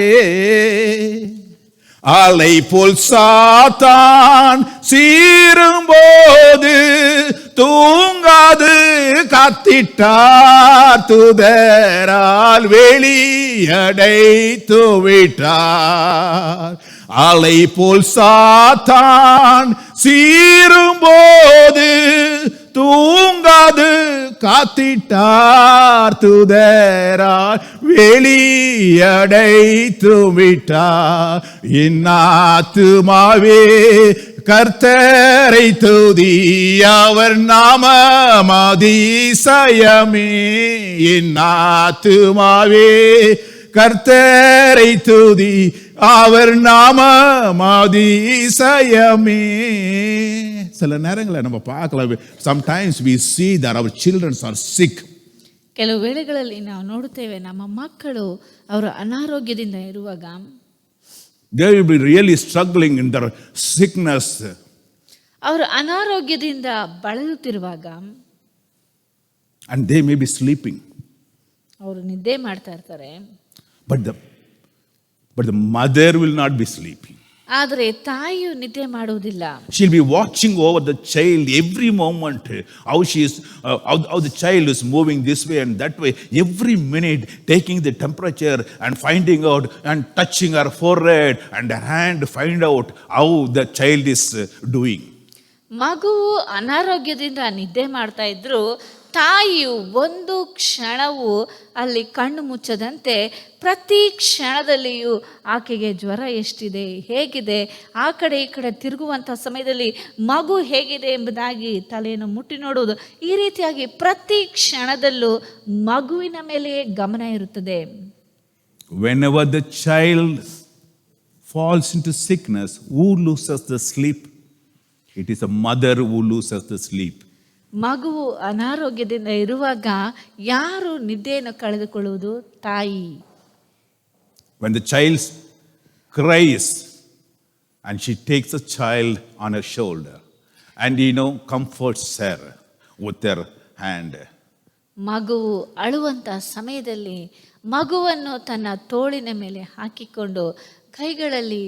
அலை போல் சாத்தான் சீரும்போது தூங்காது காத்திட்டார், தூதரால் வெளியடைத்து விட்டார். அலை போல் சாத்தான் சீரும்போது தூங்காது காத்திட்டார், தூதரால் வெளியடைத்து விட்டார். இன்னாத்துமாவே கர்த்தரை துதி, அவர் நாமம் அதிசயமே. இன்னாத்துமாவே கர்த்தரை துதி, அவர் நாமம் அதிசயமே. சில நேரங்களை நம்ம பார்க்கலாம். Sometimes we see that our children are sick. ಕೆಲವು ವೇಳೆಗಳಲ್ಲಿ ನಾವು ನೋಡುತ್ತೇವೆ ನಮ್ಮ ಮಕ್ಕಳು ಅವರು ಅನಾರೋಗ್ಯದಿಂದ ಇರುವಾಗ They will be really struggling in their sickness. ಅವರು ಅನಾರೋಗ್ಯದಿಂದ ಬಳಲುತ್ತಿರುವಾಗ And they may be sleeping. ಅವರು ನಿದ್ದೆ ಮಾಡ್ತಾ ಇರ್ತಾರೆ. But the mother will not be sleeping. ಆದರೆ ತಾಯಿಯು ನಿದ್ದೆ ಮಾಡುವುದಿಲ್ಲ. She'll be watching over the child every moment, how the child is moving this way and that way, every minute taking the temperature and finding out and touching her forehead and her hand, find out how the child is doing. ಮಗುವು ಅನಾರೋಗ್ಯದಿಂದ ನಿದ್ದೆ ಮಾಡ್ತಾ ಇದ್ರು, ತಾಯಿಯು ಒಂದು ಕ್ಷಣವೂ ಅಲ್ಲಿ ಕಣ್ಣು ಮುಚ್ಚದಂತೆ ಪ್ರತಿ ಕ್ಷಣದಲ್ಲಿಯೂ ಆಕೆಗೆ ಜ್ವರ ಎಷ್ಟಿದೆ, ಹೇಗಿದೆ, ಆ ಕಡೆ ಈ ಕಡೆ ತಿರುಗುವಂಥ ಸಮಯದಲ್ಲಿ ಮಗು ಹೇಗಿದೆ ಎಂಬುದಾಗಿ ತಲೆಯನ್ನು ಮುಟ್ಟಿ ನೋಡುವುದು, ಈ ರೀತಿಯಾಗಿ ಪ್ರತಿ ಕ್ಷಣದಲ್ಲೂ ಮಗುವಿನ ಮೇಲೆ ಗಮನ ಇರುತ್ತದೆ. Whenever the child falls into sickness, who loses the sleep? It is a mother who loses the sleep. ಮಗುವು ಅನಾರೋಗ್ಯದಿಂದ ಇರುವಾಗ ಯಾರು ನಿದ್ದೆಯನ್ನು ಕಳೆದುಕೊಳ್ಳುವುದು? ತಾಯಿ. When the child cries and she takes the child on her shoulder and comforts her with her hand. ಮಗುವು ಅಳುವಂಥ ಸಮಯದಲ್ಲಿ ಮಗುವನ್ನು ತನ್ನ ತೋಳಿನ ಮೇಲೆ ಹಾಕಿಕೊಂಡು ಕೈಗಳಲ್ಲಿ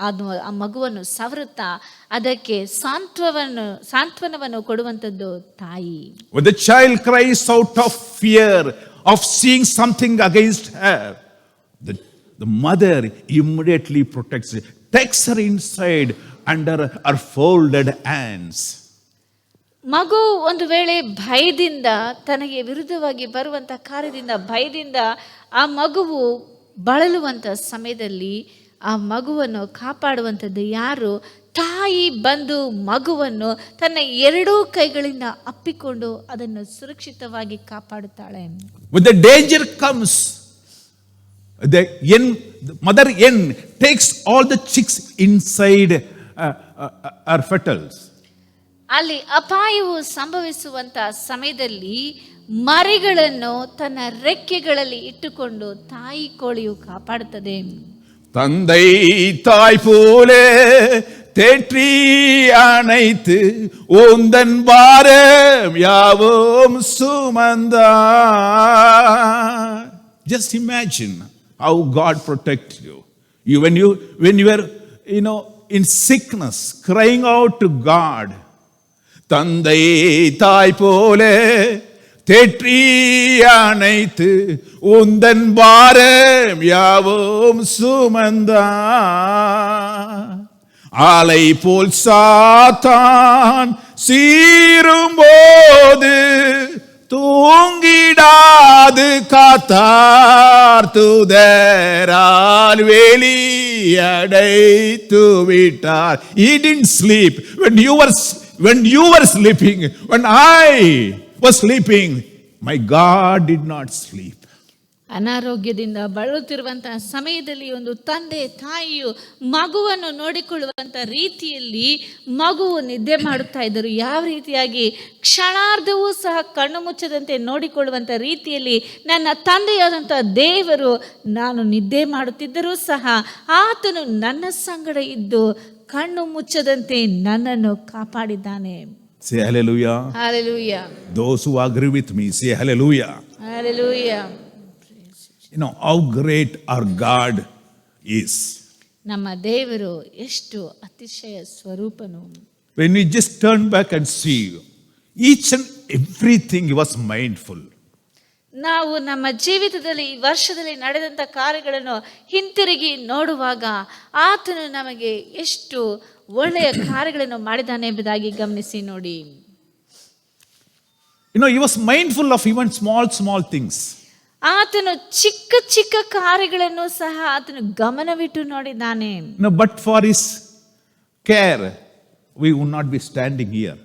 ಆ ಮಗುವನ್ನು ಸವರುತ್ತಾ ಅದಕ್ಕೆ ಸಾಂತ್ವನವನ್ನು ಕೊಡುವಂಥದ್ದು ತಾಯಿ. When the child cries out of fear of seeing something against her, the mother immediately protects her, takes her inside under her folded hands. ಮಗು ಒಂದು ವೇಳೆ ಭಯದಿಂದ, ತನಗೆ ವಿರುದ್ಧವಾಗಿ ಬರುವಂಥ ಕಾರ್ಯದಿಂದ ಭಯದಿಂದ ಆ ಮಗುವು ಬಳಲುವಂಥ ಸಮಯದಲ್ಲಿ ಆ ಮಗುವನ್ನು ಕಾಪಾಡುವಂಥದ್ದು ಯಾರು? ತಾಯಿ ಬಂದು ಮಗುವನ್ನು ತನ್ನ ಎರಡೂ ಕೈಗಳಿಂದ ಅಪ್ಪಿಕೊಂಡು ಅದನ್ನು ಸುರಕ್ಷಿತವಾಗಿ ಕಾಪಾಡುತ್ತಾಳೆ. When the danger comes, the mother hen takes all the chicks inside her fetters. ಅಲ್ಲಿ ಅಪಾಯವು ಸಂಭವಿಸುವಂತ ಸಮಯದಲ್ಲಿ ಮರಿಗಳನ್ನು ತನ್ನ ರೆಕ್ಕೆಗಳಲ್ಲಿ ಇಟ್ಟುಕೊಂಡು ತಾಯಿ ಕೋಳಿಯು ಕಾಪಾಡುತ್ತದೆ. தந்தை தாய் போலே தேற்றி அணைத்து உந்தன் பாரம் யாவும் சுமந்தார். Just imagine how God protects you. When you were in sickness, crying out to God, தந்தை தாய் போலே தேற்றி அணைத்து உந்தன் பாரம் யாவும் சுமந்தார். ஆலை போல் சாத்தான் சீரும்போது தூங்கிடாது காத்தார் தூதரால் வேலி அடைத்து விட்டார். He didn't sleep when you were sleeping. When I was sleeping, my God did not sleep. ಅನಾರೋಗ್ಯದಿಂದ ಬಳಲುತ್ತಿರುವಂತಹ ಸಮಯದಲ್ಲಿ ಒಂದು ತಂದೆ ತಾಯಿಯು ಮಗುವನ್ನು ನೋಡಿಕೊಳ್ಳುವಂತ ರೀತಿಯಲ್ಲಿ ಮಗುವು ನಿದ್ದೆ ಮಾಡುತ್ತಾ ಇದ್ದರು. ಯಾವ ರೀತಿಯಾಗಿ ಕ್ಷಣಾರ್ಧವೂ ಸಹ ಕಣ್ಣು ಮುಚ್ಚದಂತೆ ನೋಡಿಕೊಳ್ಳುವಂತ ರೀತಿಯಲ್ಲಿ ನನ್ನ ತಂದೆಯಾದಂಥ ದೇವರು ನಾನು ನಿದ್ದೆ ಮಾಡುತ್ತಿದ್ದರೂ ಸಹ ಆತನು ನನ್ನ ಸಂಗಡ ಇದ್ದು ಕಣ್ಣು ಮುಚ್ಚದಂತೆ ನನ್ನನ್ನು ಕಾಪಾಡಿದ್ದಾನೆ. Say hallelujah. Hallelujah. Those who agree with me, say hallelujah. Hallelujah. How great our God is. ನಮ್ಮ ದೇವರು ಎಷ್ಟು ಅತಿಶಯ ಸ್ವರೂಪನು. When we just turn back and see, each and everything he was mindful. ನಾವು ನಮ್ಮ ಜೀವಿತದಲ್ಲಿ ಈ ವರ್ಷದಲ್ಲಿ ನಡೆದಂಥ ಕಾರ್ಯಗಳನ್ನು ಹಿಂತಿರುಗಿ ನೋಡುವಾಗ ಆತನು ನಮಗೆ ಎಷ್ಟು ಒಳ್ಳೆಯ ಕಾರ್ಯಗಳನ್ನು ಮಾಡಿದ್ದಾನೆ ಎಂಬುದಾಗಿ ಗಮನಿಸಿ ನೋಡಿ. He was mindful of even small things. ಆತನು ಚಿಕ್ಕ ಚಿಕ್ಕ ಕಾರ್ಯಗಳನ್ನು ಸಹ ಆತನು ಗಮನವಿಟ್ಟು ನೋಡಿದ್ದಾನೆ. But for his care, we would not be standing here.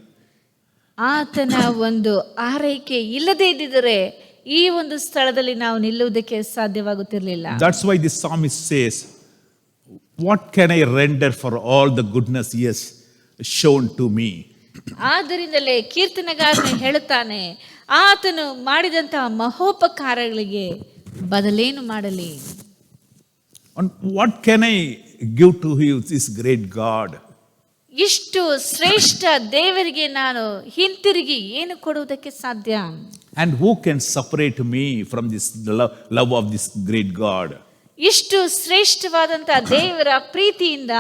ಆತನ ಒಂದು ಆರೈಕೆ ಇಲ್ಲದೆ ಇದ್ದಿದ್ದರೆ ಈ ಒಂದು ಸ್ಥಳದಲ್ಲಿ ನಾವು ನಿಲ್ಲುವುದಕ್ಕೆ ಸಾಧ್ಯವಾಗುತ್ತಿರಲಿಲ್ಲ. That's why the psalmist says, what can I render for all the goodness he has shown to me? ಆದ್ದರಿಂದಲೇ ಕೀರ್ತನೆಗಾರನು ಹೇಳುತ್ತಾನೆ, ಆತನು ಮಾಡಿದಂತಹ ಮಹೋಪಕಾರಗಳಿಗೆ ಬದಲೇನು ಮಾಡಲಿ? And what can I give to you, this great God? ಇಷ್ಟು ಶ್ರೇಷ್ಠ ದೇವರಿಗೆ ನಾನು ಹಿಂತಿರುಗಿ ಏನು ಕೊಡುವುದಕ್ಕೆ ಸಾಧ್ಯ? And who can separate me from this love of this great God? ಇಷ್ಟು ಶ್ರೇಷ್ಠವಾದಂಥ ದೇವರ ಪ್ರೀತಿಯಿಂದ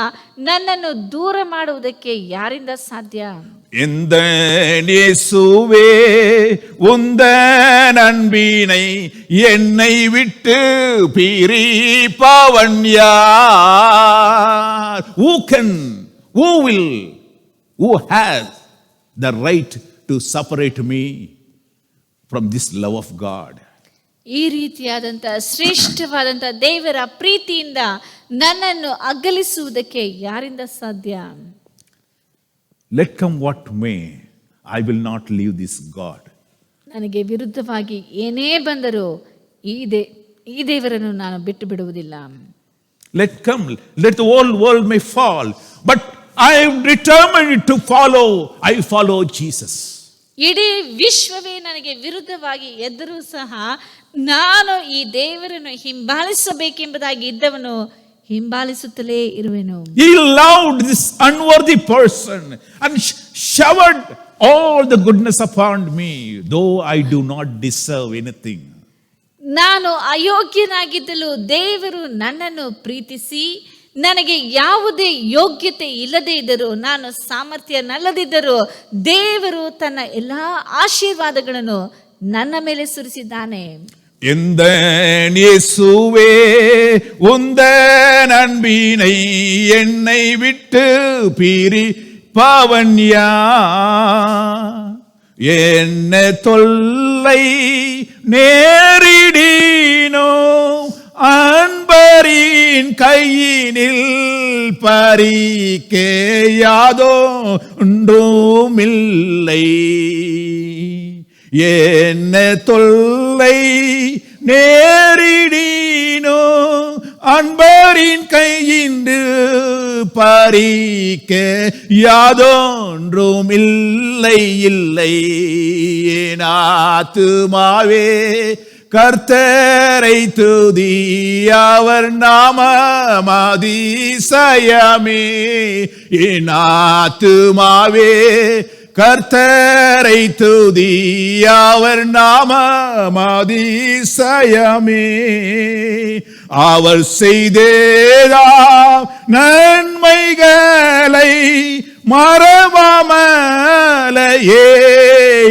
ನನ್ನನ್ನು ದೂರ ಮಾಡುವುದಕ್ಕೆ ಯಾರಿಂದ ಸಾಧ್ಯ? இந்த இயேசுவே உந்தன் அன்பினை என்னை விட்டு பிரிப்பவன் யார்? Who has the right to separate me from this love of God? ಈ ರೀತಿಯಾದಂಥ ಶ್ರೇಷ್ಠವಾದಂಥ ದೇವರ ಪ್ರೀತಿಯಿಂದ ನನ್ನನ್ನು ಅಗಲಿಸುವುದಕ್ಕೆ ಯಾರಿಂದ ಸಾಧ್ಯ? Let come what may, I will not leave this God. ನನಗೆ ವಿರುದ್ಧವಾಗಿ ಏನೇ ಬಂದರೂ ಈ ದೇವರನ್ನು ನಾನು ಬಿಟ್ಟು ಬಿಡುವುದಿಲ್ಲ. Let the whole world may fall, but I am determined to follow. I follow Jesus. ಇಡೀ ವಿಶ್ವವೇ ನನಗೆ ವಿರುದ್ಧವಾಗಿ ಎದ್ದರೂ ಸಹ ನಾನು ಈ ದೇವರನ್ನು ಹಿಂಬಾಲಿಸಬೇಕೆಂಬುದಾಗಿ ಇದ್ದವನು ಹಿಂಬಾಲಿಸುತ್ತಲೇ ಇರುವೆನು. He loved this unworthy person and showered all the goodness upon me, though I do not deserve anything. ನಾನು ಅಯೋಗ್ಯನಾಗಿದ್ದಲು ದೇವರು ನನ್ನನ್ನು ಪ್ರೀತಿಸಿ ನನಗೆ ಯಾವುದೇ ಯೋಗ್ಯತೆ ಇಲ್ಲದೆ ಇದ್ದರೂ, ನಾನು ಸಾಮರ್ಥ್ಯನಲ್ಲದಿದ್ದರೂ ದೇವರು ತನ್ನ ಎಲ್ಲಾ ಆಶೀರ್ವಾದಗಳನ್ನು ನನ್ನ ಮೇಲೆ ಸುರಿಸಿದ್ದಾನೆ. இந்த இயேசுவே உந்தன் அன்பினை என்னை விட்டு பிரிப்பவன் யார்? என்ன தொல்லை நேரிடினோ அன்பரின் கையினில் பறிக்க யாதொன்றுமில்லை. என்ன தொல்லை நேரிடினோ அன்பரின் கையின்று பறிக்க யாதொன்றும் இல்லை இல்லை. என் ஆத்துமாவே கர்த்தரை துதி, அவர் நாமம் அதிசயமே. என் ஆத்துமாவே கர்த்தரை துதி, அவர் நாமம் அதிசயமே. அவர் செய்தேதாம் நன்மைகளை மறவாமலையே,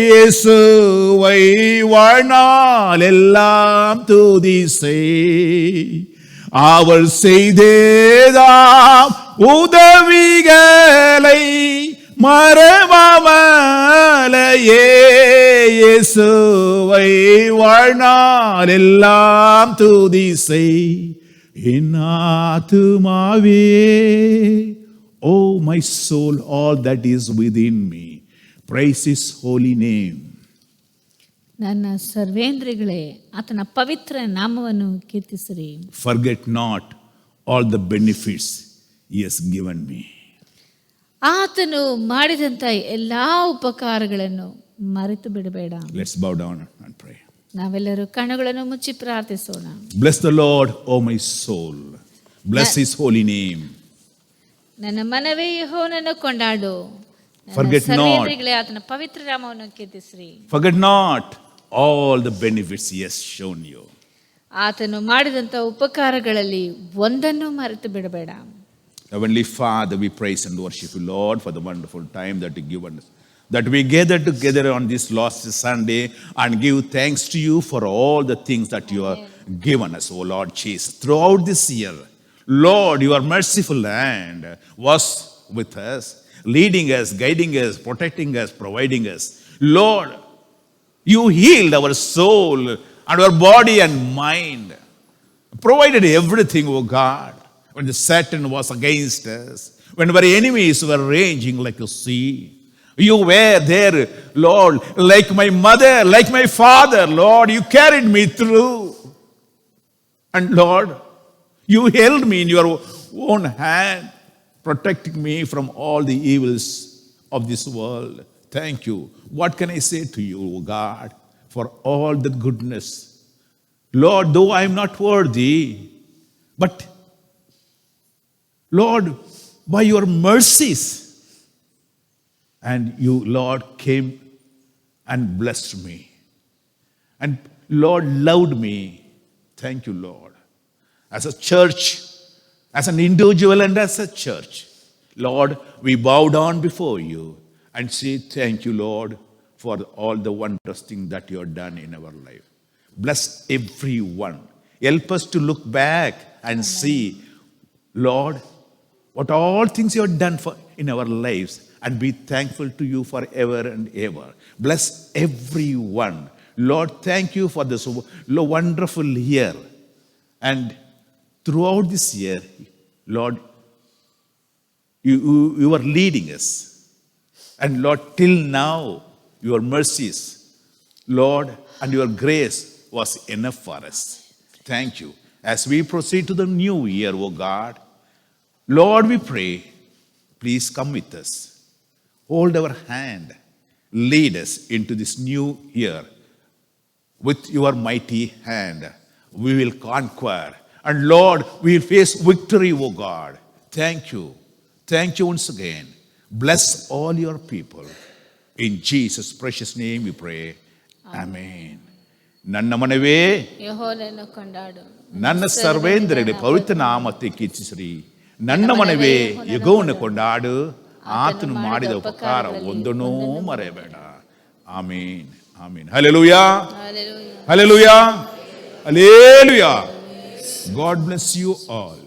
இயேசுவை வாழ்நாள் எல்லாம் துதி செய். அவர் செய்தேதாம் உதவிகளை மறவாமலையே, இயேசுவை வாழ்நாள் எல்லாம் துதி செய். என் ஆத்துமாவே, oh my soul, all that is within me, praise his holy name. ನನ್ನ ಸರ್ವೇಂದ್ರಿಗಳೇ ಆತನ ಪವಿತ್ರ ನಾಮವನ್ನು ಕೀರ್ತಿಸಿರಿ. Forget not all the benefits he has given me. ಆತನು ಮಾಡಿದಂಥ ಎಲ್ಲಾ ಉಪಕಾರಗಳನ್ನು ಮರೆತು ಬಿಡಬೇಡ. Let's bow down and pray. ನಾವೆಲ್ಲರೂ ಕಣ್ಣುಗಳನ್ನು ಮುಚ್ಚಿ ಪ್ರಾರ್ಥಿಸೋಣ. Bless the Lord, O my soul. Bless his holy name. ನನ್ನ ಮನವೇ ಯೆಹೋವನನ್ನು ಕೊಂಡಾಡು. Forget not. ಸರ್ವೇಂದ್ರಿಗಳೇ ಆತನ ಪವಿತ್ರ ನಾಮವನ್ನು ಕೀರ್ತಿಸಿರಿ. Forget not all the benefits he has shown you. ಆತನು ಮಾಡಿದಂಥ ಉಪಕಾರಗಳಲ್ಲಿ ಒಂದನ್ನು ಮರೆತು ಬಿಡಬೇಡ. Heavenly Father, we praise and worship you, Lord, for the wonderful time that you given us, that we gather together on this last Sunday and give thanks to you for all the things that you have given us, O Lord Jesus. Throughout this year, Lord, your merciful hand was with us, leading us, guiding us, protecting us, providing us. Lord, you healed our soul and our body and mind, provided everything, O God. When the Satan was against us, when our enemies were raging like a sea, you were there, Lord, like my mother, like my father, Lord, you carried me through. And Lord, you held me in your own hand, protecting me from all the evils of this world. Thank you. What can I say to you, God, for all the goodness? Lord, though I am not worthy, but Lord, by your mercies, and you, Lord, came and blessed me. And Lord, loved me. Thank you, Lord. As a church, as an individual and as a church, Lord, we bow down before you and say, thank you, Lord, for all the wondrous things that you have done in our life. Bless everyone. Help us to look back and see, Lord, what all things you have done for in our lives, and be thankful to you forever and ever. Bless everyone. Lord, thank you for this wonderful year. And throughout this year, Lord, you are leading us. And Lord, till now, your mercies, Lord, and your grace was enough for us. Thank you. As we proceed to the new year, O God, Lord, we pray, please come with us. Hold our hand. Lead us into this new year. With your mighty hand, we will conquer. And Lord, we will face victory, O God. Thank you. Thank you once again. Bless all your people. In Jesus' precious name we pray. Amen. ನನ್ನ ಮನವೇ ಯೆಹೋವನನ್ನು ಕೊಂಡಾಡು. ನನ್ನ ಸರ್ವೇಂದ್ರಗಳೇ ಪವಿತ್ರ ನಾಮத்தை ಕೀರ್ತಿಸಿರಿ. ನನ್ನ ಮನವೇ ಯೆಹೋವನನ್ನು ಕೊಂಡಾಡು, ಆತನು ಮಾಡಿದ ಉಪಕಾರ ಒಂದನ್ನೂ ಮರೆಯಬೇಡ. ಆಮೀನ್, ಆಮೀನ್. ಹಲ್ಲೆಲೂಯಾ, ಹಲ್ಲೆಲೂಯಾ, ಹಲ್ಲೆಲೂಯಾ. God bless you all.